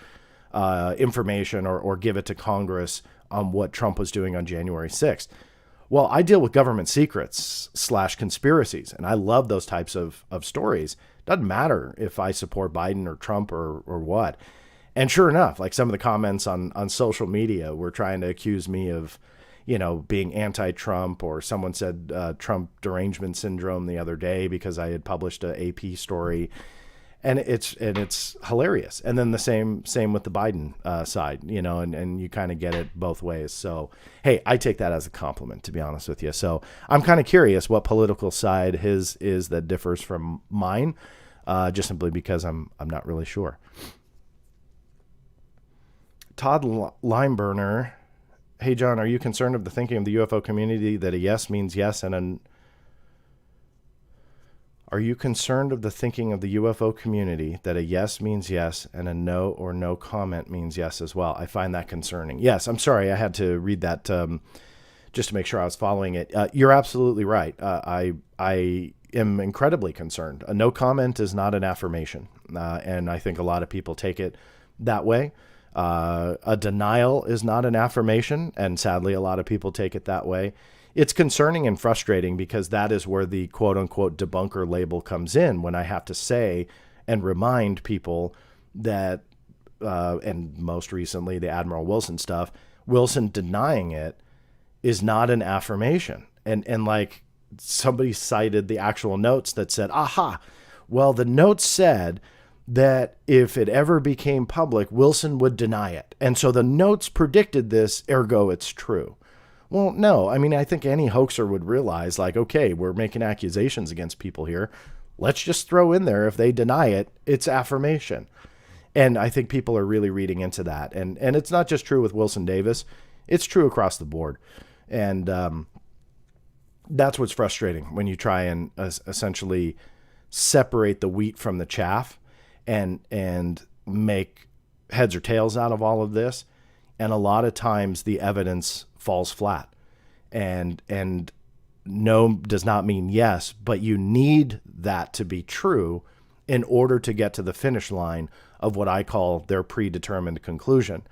information or give it to Congress on what Trump was doing on January 6th. Well, I deal with government secrets / conspiracies, and I love those types of stories. Doesn't matter if I support Biden or Trump or what. And sure enough, like some of the comments on social media were trying to accuse me of, being anti-Trump, or someone said Trump derangement syndrome the other day because I had published an AP story. And it's hilarious. And then the same with the Biden side, and you kind of get it both ways. So, hey, I take that as a compliment, to be honest with you. So I'm kind of curious what political side his is that differs from mine, just simply because I'm not really sure. Todd Limeburner, hey, John, are you concerned of the thinking of the UFO community that a yes means yes and Are you concerned of the thinking of the UFO community that a yes means yes and a no or no comment means yes as well? I find that concerning. Yes, I'm sorry. I had to read that just to make sure I was following it. You're absolutely right. I am incredibly concerned. A no comment is not an affirmation. And I think a lot of people take it that way. A denial is not an affirmation. And sadly, a lot of people take it that way. It's concerning and frustrating because that is where the quote unquote debunker label comes in, when I have to say and remind people that, and most recently the Admiral Wilson stuff, Wilson denying it is not an affirmation. And like somebody cited the actual notes that said, aha, well, the notes said that if it ever became public, Wilson would deny it. And so the notes predicted this, ergo it's true. Well, no, I mean, I think any hoaxer would realize, like, okay, we're making accusations against people here. Let's just throw in there, if they deny it, it's affirmation. And I think people are really reading into that. And it's not just true with Wilson Davis. It's true across the board. And that's what's frustrating when you try and essentially separate the wheat from the chaff and make heads or tails out of all of this. And a lot of times the evidence falls flat, and no does not mean yes, but you need that to be true in order to get to the finish line of what I call their predetermined conclusion.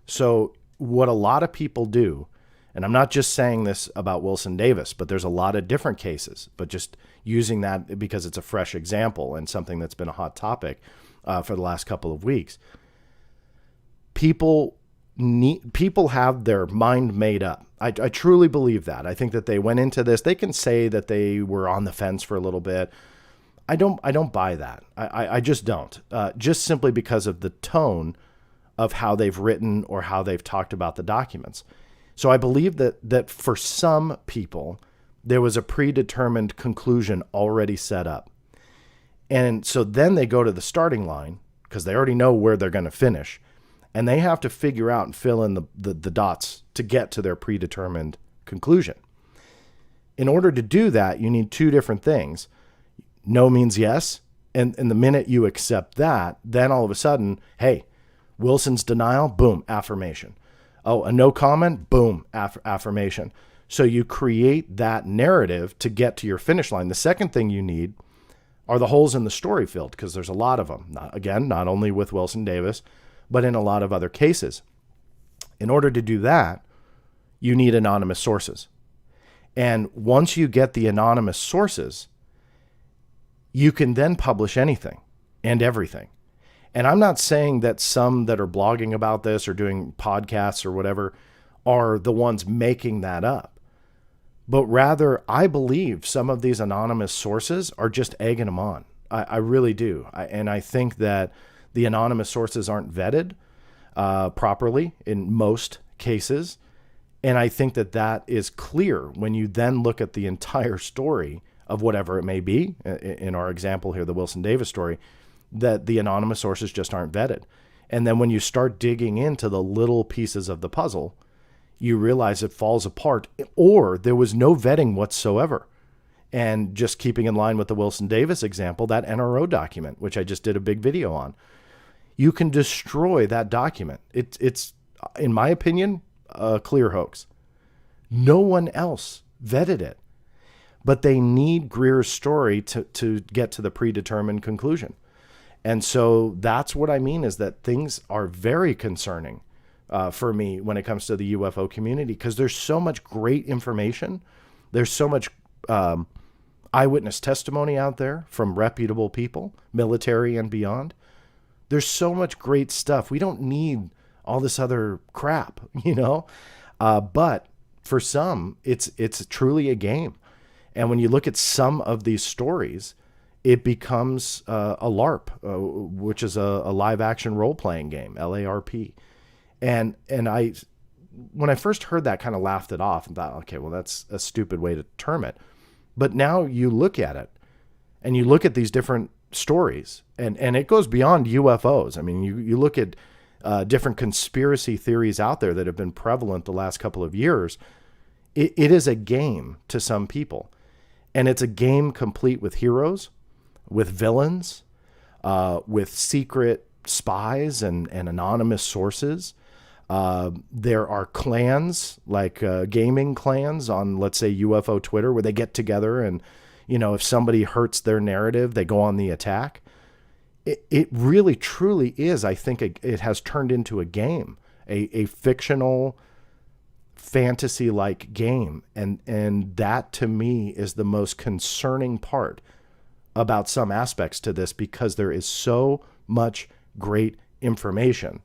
So what a lot of people do, and I'm not just saying this about Wilson Davis, but there's a lot of different cases, but just using that because it's a fresh example and something that's been a hot topic for the last couple of weeks. People have their mind made up. I truly believe that. I think that they went into this. They can say that they were on the fence for a little bit. I don't buy that. I just don't. Just simply because of the tone of how they've written or how they've talked about the documents. So I believe that for some people, there was a predetermined conclusion already set up. And so then they go to the starting line because they already know where they're going to finish. And they have to figure out and fill in the dots to get to their predetermined conclusion. In order to do that, you need two different things. No means yes. And the minute you accept that, then all of a sudden, hey, Wilson's denial, boom, affirmation. Oh, a no comment, boom, affirmation. So you create that narrative to get to your finish line. The second thing you need are the holes in the story filled, because there's a lot of them. Not only with Wilson Davis, but in a lot of other cases. In order to do that, you need anonymous sources. And once you get the anonymous sources, you can then publish anything and everything. And I'm not saying that some that are blogging about this or doing podcasts or whatever are the ones making that up. But rather, I believe some of these anonymous sources are just egging them on. I really do. And I think that the anonymous sources aren't vetted properly in most cases. And I think that is clear when you then look at the entire story of whatever it may be. In our example here, the Wilson Davis story, that the anonymous sources just aren't vetted. And then when you start digging into the little pieces of the puzzle, you realize it falls apart, or there was no vetting whatsoever. And just keeping in line with the Wilson Davis example, that NRO document, which I just did a big video on, you can destroy that document. It's in my opinion, a clear hoax. No one else vetted it, but they need Greer's story to get to the predetermined conclusion. And so that's what I mean, is that things are very concerning for me when it comes to the UFO community, because there's so much great information. There's so much eyewitness testimony out there from reputable people, military and beyond. There's so much great stuff. We don't need all this other crap, you know? But for some, it's truly a game. And when you look at some of these stories, it becomes a LARP, which is a live action role playing game, LARP. And I, when I first heard that, kind of laughed it off and thought, okay, well, that's a stupid way to term it. But now you look at it and you look at these different stories, and it goes beyond UFOs. I mean, you look at different conspiracy theories out there that have been prevalent the last couple of years. It is a game to some people, and it's a game complete with heroes, with villains, with secret spies and anonymous sources. There are clans, like gaming clans on, let's say, UFO Twitter, where they get together and, you know, if somebody hurts their narrative, they go on the attack. It really, truly is, I think, it has turned into a game, a fictional, fantasy-like game. And that, to me, is the most concerning part about some aspects to this, because there is so much great information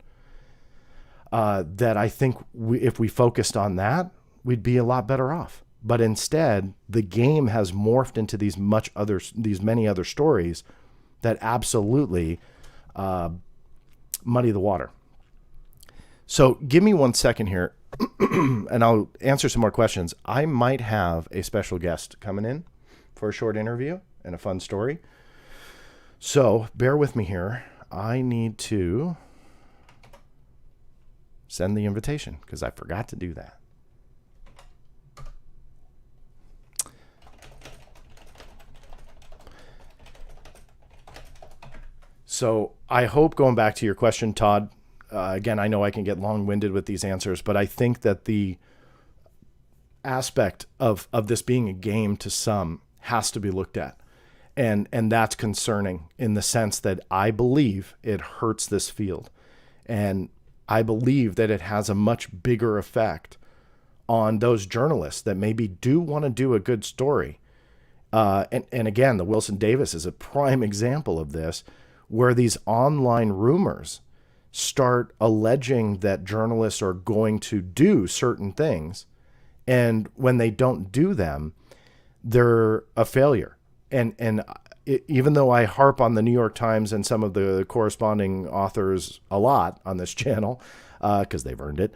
that I think if we focused on that, we'd be a lot better off. But instead, the game has morphed into these many other stories that absolutely muddy the water. So give me 1 second here, and I'll answer some more questions. I might have a special guest coming in for a short interview and a fun story. So bear with me here. I need to send the invitation because I forgot to do that. So I hope, going back to your question, Todd, again, I know I can get long-winded with these answers, but I think that the aspect of this being a game to some has to be looked at. And that's concerning in the sense that I believe it hurts this field. And I believe that it has a much bigger effect on those journalists that maybe do want to do a good story. And again, the Wilson Davis is a prime example of this, where these online rumors start alleging that journalists are going to do certain things. And when they don't do them, they're a failure. And even though I harp on the New York Times and some of the corresponding authors a lot on this channel, because they've earned it,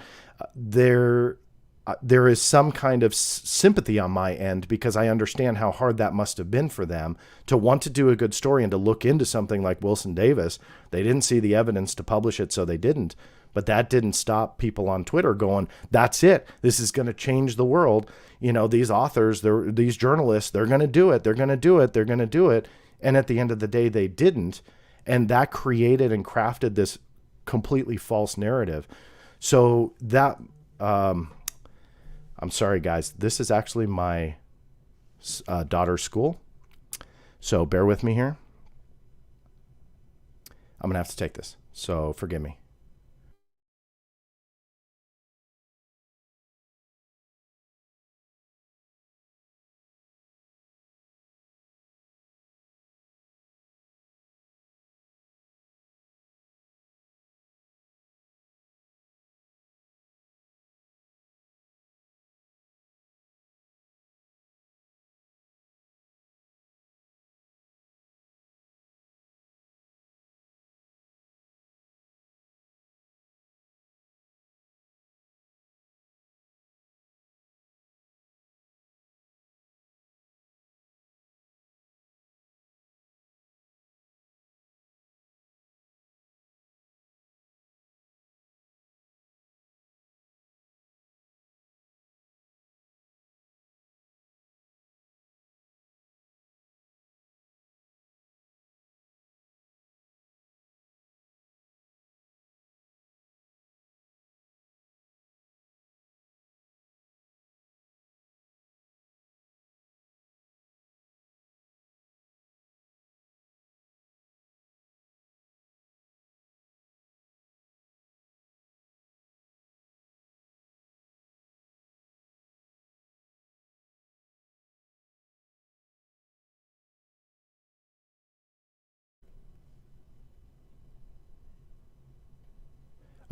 there is some kind of sympathy on my end, because I understand how hard that must have been for them to want to do a good story and to look into something like Wilson Davis. They didn't see the evidence to publish it, so they didn't. But that didn't stop people on Twitter going, that's it. This is going to change the world. You know, these authors, these journalists, they're going to do it. They're going to do it. They're going to do it. And at the end of the day, they didn't. And that created and crafted this completely false narrative. So that, I'm sorry, guys. This is actually my daughter's school. So bear with me here. I'm going to have to take this. So forgive me.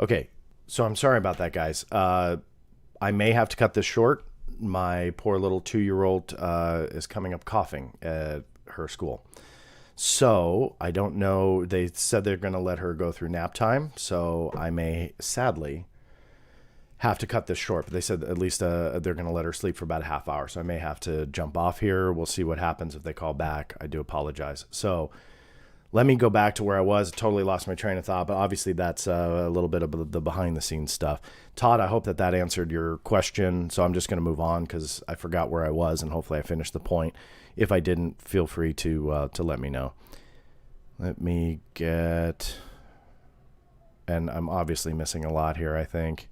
Okay, so I'm sorry about that, guys. I may have to cut this short. My poor little 2-year-old is coming up coughing at her school. So I don't know. They said they're going to let her go through nap time. So I may sadly have to cut this short. But they said at least they're going to let her sleep for about a half hour. So I may have to jump off here. We'll see what happens if they call back. I do apologize. So let me go back to where I was. Totally lost my train of thought, but obviously that's a little bit of the behind the scenes stuff. Todd, I hope that answered your question. So I'm just going to move on because I forgot where I was, and hopefully I finished the point. If I didn't, feel free to let me know. Let me get, and I'm obviously missing a lot here, I think.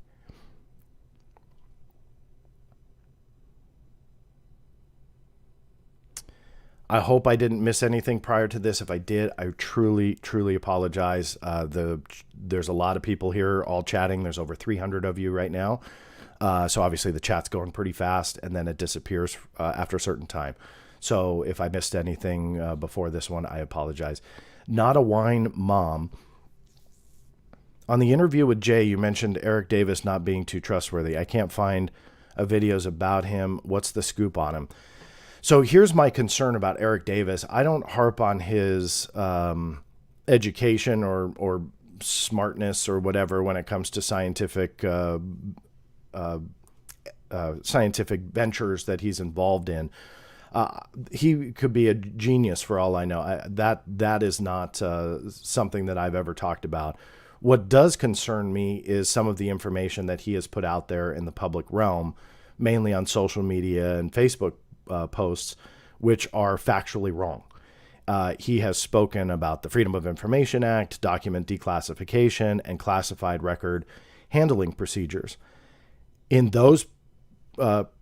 I hope I didn't miss anything prior to this. If I did, I truly, truly apologize. There's a lot of people here all chatting. There's over 300 of you right now. So obviously the chat's going pretty fast, and then it disappears after a certain time. So if I missed anything before this one, I apologize. Not a Wine Mom. On the interview with Jay, you mentioned Eric Davis not being too trustworthy. I can't find videos about him. What's the scoop on him? So here's my concern about Eric Davis. I don't harp on his education or smartness or whatever when it comes to scientific ventures that he's involved in. He could be a genius for all I know. That is not something that I've ever talked about. What does concern me is some of the information that he has put out there in the public realm, mainly on social media and Facebook posts, which are factually wrong. He has spoken about the Freedom of Information Act, document declassification, and classified record handling procedures. In those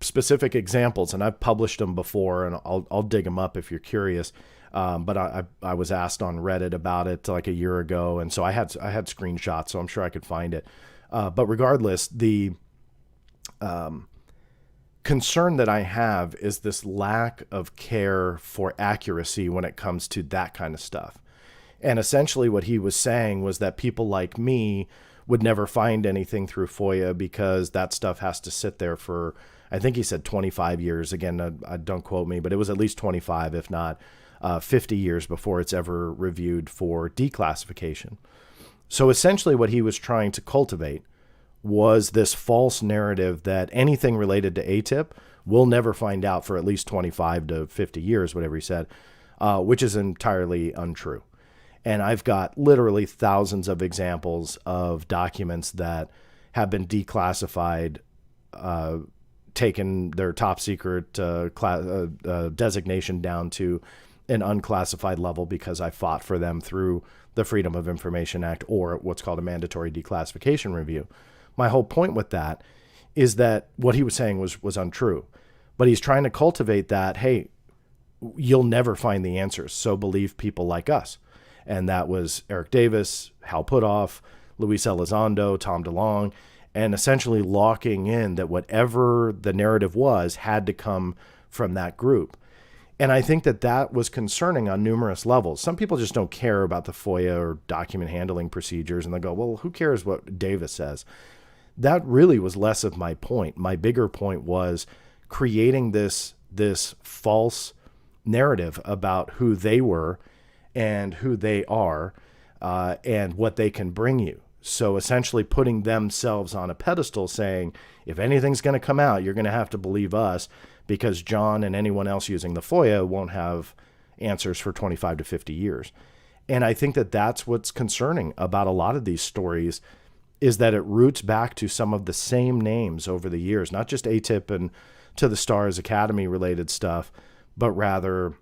specific examples, and I've published them before, and I'll dig them up if you're curious. But I was asked on Reddit about it like a year ago, and so I had screenshots, so I'm sure I could find it. But regardless, the concern that I have is this lack of care for accuracy when it comes to that kind of stuff. And essentially what he was saying was that people like me would never find anything through FOIA because that stuff has to sit there for, I think he said 25 years. Again, don't quote me, but it was at least 25, if not 50 years before it's ever reviewed for declassification. So essentially what he was trying to cultivate was this false narrative that anything related to ATIP we'll never find out for at least 25 to 50 years, whatever he said, which is entirely untrue. And I've got literally thousands of examples of documents that have been declassified, taken their top secret designation down to an unclassified level because I fought for them through the Freedom of Information Act or what's called a mandatory declassification review. My whole point with that is that what he was saying was untrue, but he's trying to cultivate that, hey, you'll never find the answers, so believe people like us. And that was Eric Davis, Hal Puthoff, Luis Elizondo, Tom DeLonge, and essentially locking in that whatever the narrative was had to come from that group. And I think that was concerning on numerous levels. Some people just don't care about the FOIA or document handling procedures, and they go, well, who cares what Davis says? That really was less of my point. My bigger point was creating this false narrative about who they were and who they are and what they can bring you. So essentially putting themselves on a pedestal saying, if anything's going to come out, you're going to have to believe us because John and anyone else using the FOIA won't have answers for 25 to 50 years. And I think that's what's concerning about a lot of these stories is that it roots back to some of the same names over the years, not just ATIP and To the Stars Academy related stuff, but rather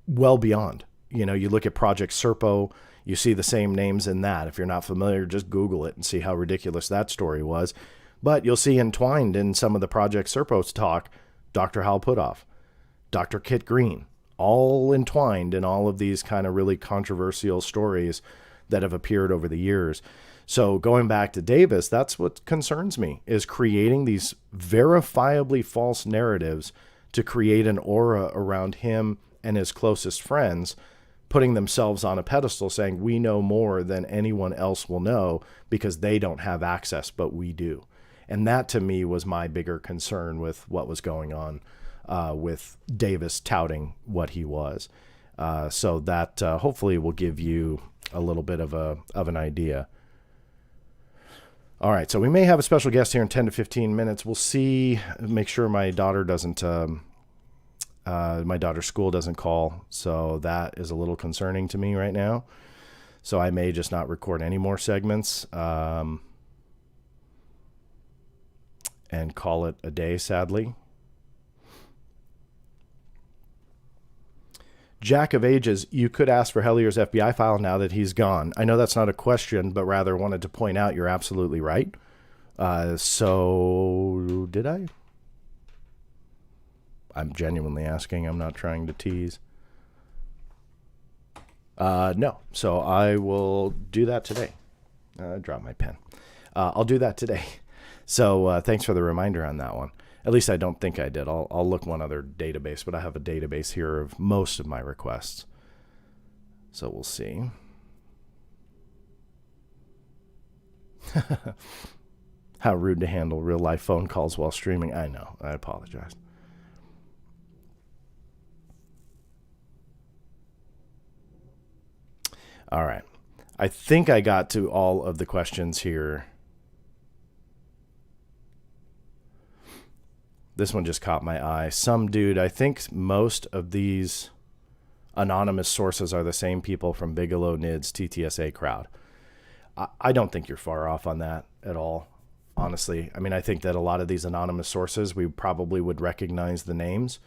well beyond. You know, you look at Project Serpo, you see the same names in that. If you're not familiar, just Google it and see how ridiculous that story was. But you'll see entwined in some of the Project Serpo's talk, Dr. Hal Puthoff, Dr. Kit Green, all entwined in all of these kind of really controversial stories that have appeared over the years. So going back to Davis, that's what concerns me, is creating these verifiably false narratives to create an aura around him and his closest friends, putting themselves on a pedestal saying we know more than anyone else will know because they don't have access, but we do. And that to me was my bigger concern with what was going on with Davis touting what he was. So that hopefully will give you a little bit of an idea. All right, so we may have a special guest here in 10 to 15 minutes. We'll see. Make sure my daughter doesn't, my daughter's school doesn't call. So that is a little concerning to me right now. So I may just not record any more segments and call it a day, sadly. Jack of Ages, you could ask for Hellier's FBI file now that he's gone. I know that's not a question, but rather wanted to point out you're absolutely right. So did I? I'm genuinely asking. I'm not trying to tease. No. So I will do that today. I dropped my pen. I'll do that today. So thanks for the reminder on that one. At least I don't think I did. I'll look one other database, but I have a database here of most of my requests. So we'll see. How rude to handle real life phone calls while streaming. I know. I apologize. All right. I think I got to all of the questions here. This one just caught my eye. Some dude, I think most of these anonymous sources are the same people from Bigelow, NIDS, TTSA crowd. I don't think you're far off on that at all, honestly. I mean, I think that a lot of these anonymous sources, we probably would recognize the names.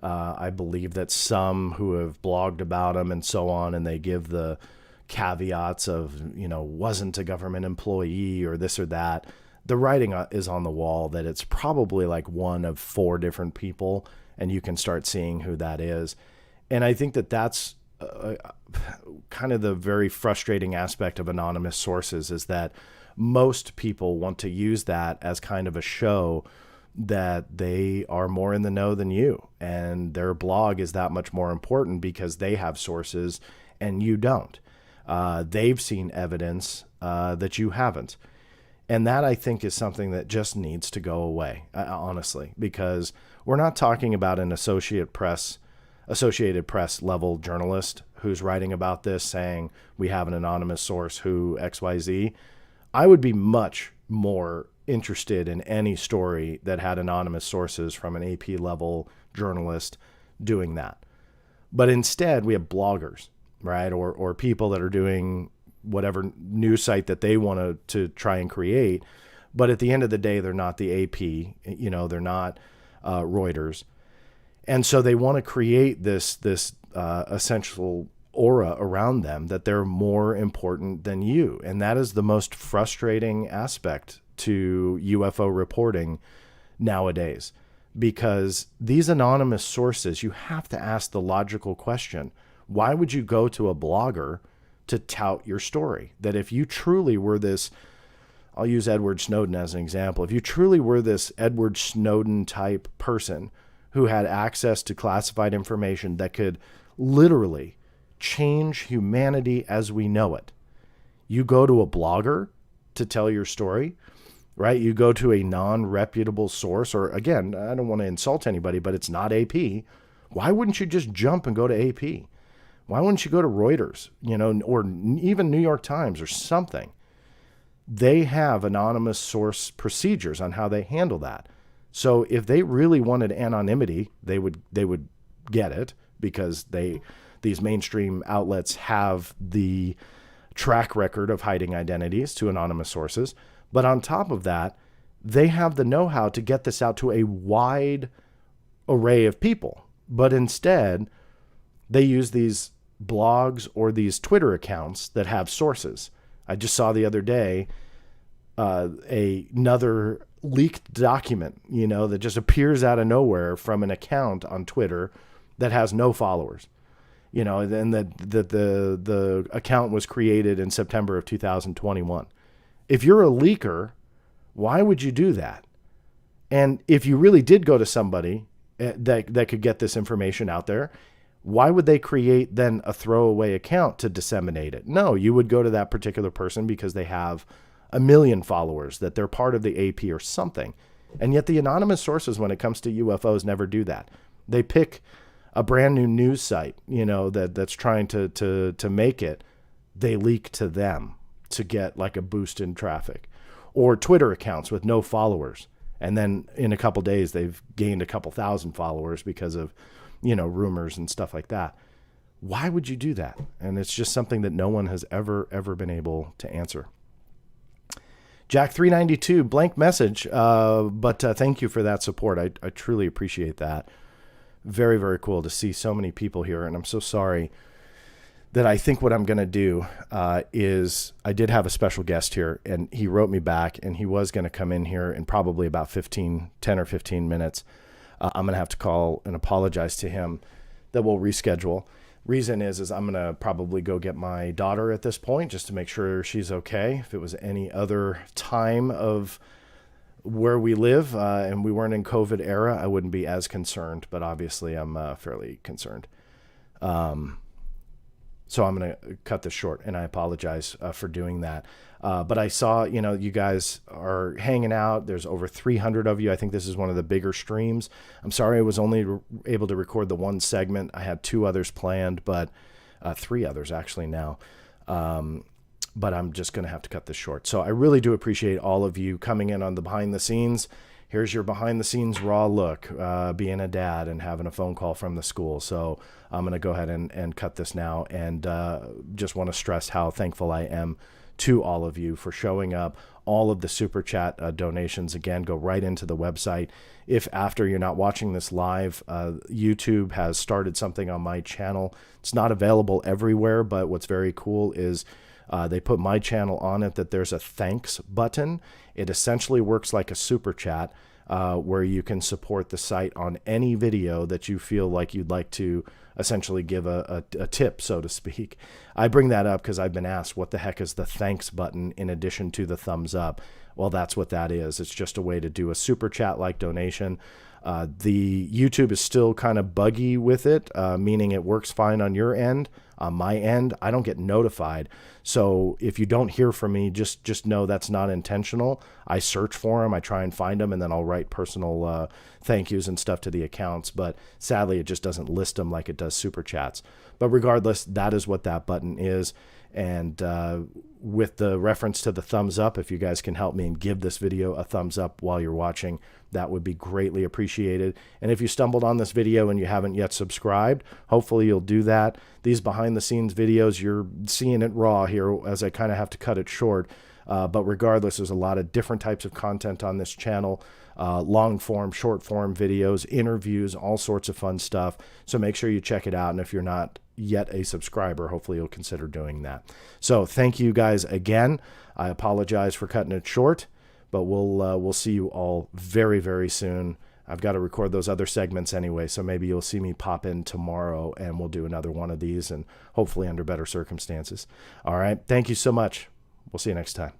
I believe that some who have blogged about them and so on, and they give the caveats of, wasn't a government employee or this or that. The writing is on the wall that it's probably like one of 4 different people, and you can start seeing who that is. And I think that that's kind of the very frustrating aspect of anonymous sources, is that most people want to use that as kind of a show that they are more in the know than you, and their blog is that much more important because they have sources and you don't. They've seen evidence that you haven't. And that, I think, is something that just needs to go away, honestly, because we're not talking about an Associated Press level journalist who's writing about this saying we have an anonymous source who XYZ. I would be much more interested in any story that had anonymous sources from an AP level journalist doing that. But instead, we have bloggers, right? Or people that are doing whatever news site that they want to try and create. But at the end of the day, they're not the AP, they're not Reuters. And so they want to create this essential aura around them that they're more important than you. And that is the most frustrating aspect to UFO reporting nowadays, because these anonymous sources, you have to ask the logical question. Why would you go to a blogger to tout your story? That if you truly were this, I'll use Edward Snowden as an example. If you truly were this Edward Snowden type person who had access to classified information that could literally change humanity as we know it, you go to a blogger to tell your story, right? You go to a non-reputable source, or again, I don't want to insult anybody, but it's not AP. Why wouldn't you just jump and go to AP? Why wouldn't you go to Reuters, or even New York Times or something? They have anonymous source procedures on how they handle that. So if they really wanted anonymity, they would get it, because these mainstream outlets have the track record of hiding identities to anonymous sources. But on top of that, they have the know-how to get this out to a wide array of people. But instead, they use these blogs or these Twitter accounts that have sources. I just saw the other day another leaked document, that just appears out of nowhere from an account on Twitter that has no followers. And that the account was created in September of 2021. If you're a leaker, why would you do that? And if you really did go to somebody that could get this information out there, Why would they create then a throwaway account to disseminate it? No, you would go to that particular person because they have 1 million followers, that they're part of the AP or something. And yet the anonymous sources, when it comes to UFOs, never do that. They pick a brand new news site, that's trying to make it. They leak to them to get like a boost in traffic, or Twitter accounts with no followers. And then in a couple days, they've gained a couple thousand followers because of, rumors and stuff like that. Why would you do that? And it's just something that no one has ever been able to answer. Jack 392, blank message, but thank you for that support. I truly appreciate that. Very, very cool to see so many people here. And I'm so sorry that I think what I'm going to do is, I did have a special guest here, and he wrote me back, and he was going to come in here in probably about 10 or 15 minutes. I'm going to have to call and apologize to him that we'll reschedule. Reason is I'm going to probably go get my daughter at this point just to make sure she's okay. If it was any other time of where we live and we weren't in COVID era, I wouldn't be as concerned, but obviously I'm fairly concerned. So I'm going to cut this short, and I apologize for doing that. But I saw, you guys are hanging out. There's over 300 of you. I think this is one of the bigger streams. I'm sorry I was only able to record the one segment. I had 2 others planned, but 3 others actually now. But I'm just going to have to cut this short. So I really do appreciate all of you coming in on the behind the scenes. Here's your behind the scenes raw look, being a dad and having a phone call from the school. So I'm going to go ahead and cut this now, and just want to stress how thankful I am to all of you for showing up. All of the super chat donations, again, go right into the website. If after you're not watching this live, YouTube has started something on my channel. It's not available everywhere, but what's very cool is they put my channel on it, that there's a thanks button. It essentially works like a super chat, where you can support the site on any video that you feel like you'd like to essentially give a tip, so to speak. I bring that up because I've been asked, what the heck is the thanks button in addition to the thumbs up? Well, that's what that is. It's just a way to do a super chat like donation. The YouTube is still kind of buggy with it, meaning it works fine on your end. On my end, I don't get notified. So if you don't hear from me, just know that's not intentional. I search for them, I try and find them, and then I'll write personal thank yous and stuff to the accounts. But sadly, it just doesn't list them like it does super chats. But regardless, that is what that button is. And with the reference to the thumbs up, if you guys can help me and give this video a thumbs up while you're watching, that would be greatly appreciated. And if you stumbled on this video and you haven't yet subscribed, hopefully you'll do that. These behind the scenes videos, you're seeing it raw here as I kind of have to cut it short. But regardless, there's a lot of different types of content on this channel, long form, short form videos, interviews, all sorts of fun stuff. So make sure you check it out. And if you're not yet a subscriber, hopefully you'll consider doing that. So thank you guys again. I apologize for cutting it short, but we'll see you all very, very soon. I've got to record those other segments anyway, so maybe you'll see me pop in tomorrow and we'll do another one of these, and hopefully under better circumstances. All right. Thank you so much. We'll see you next time.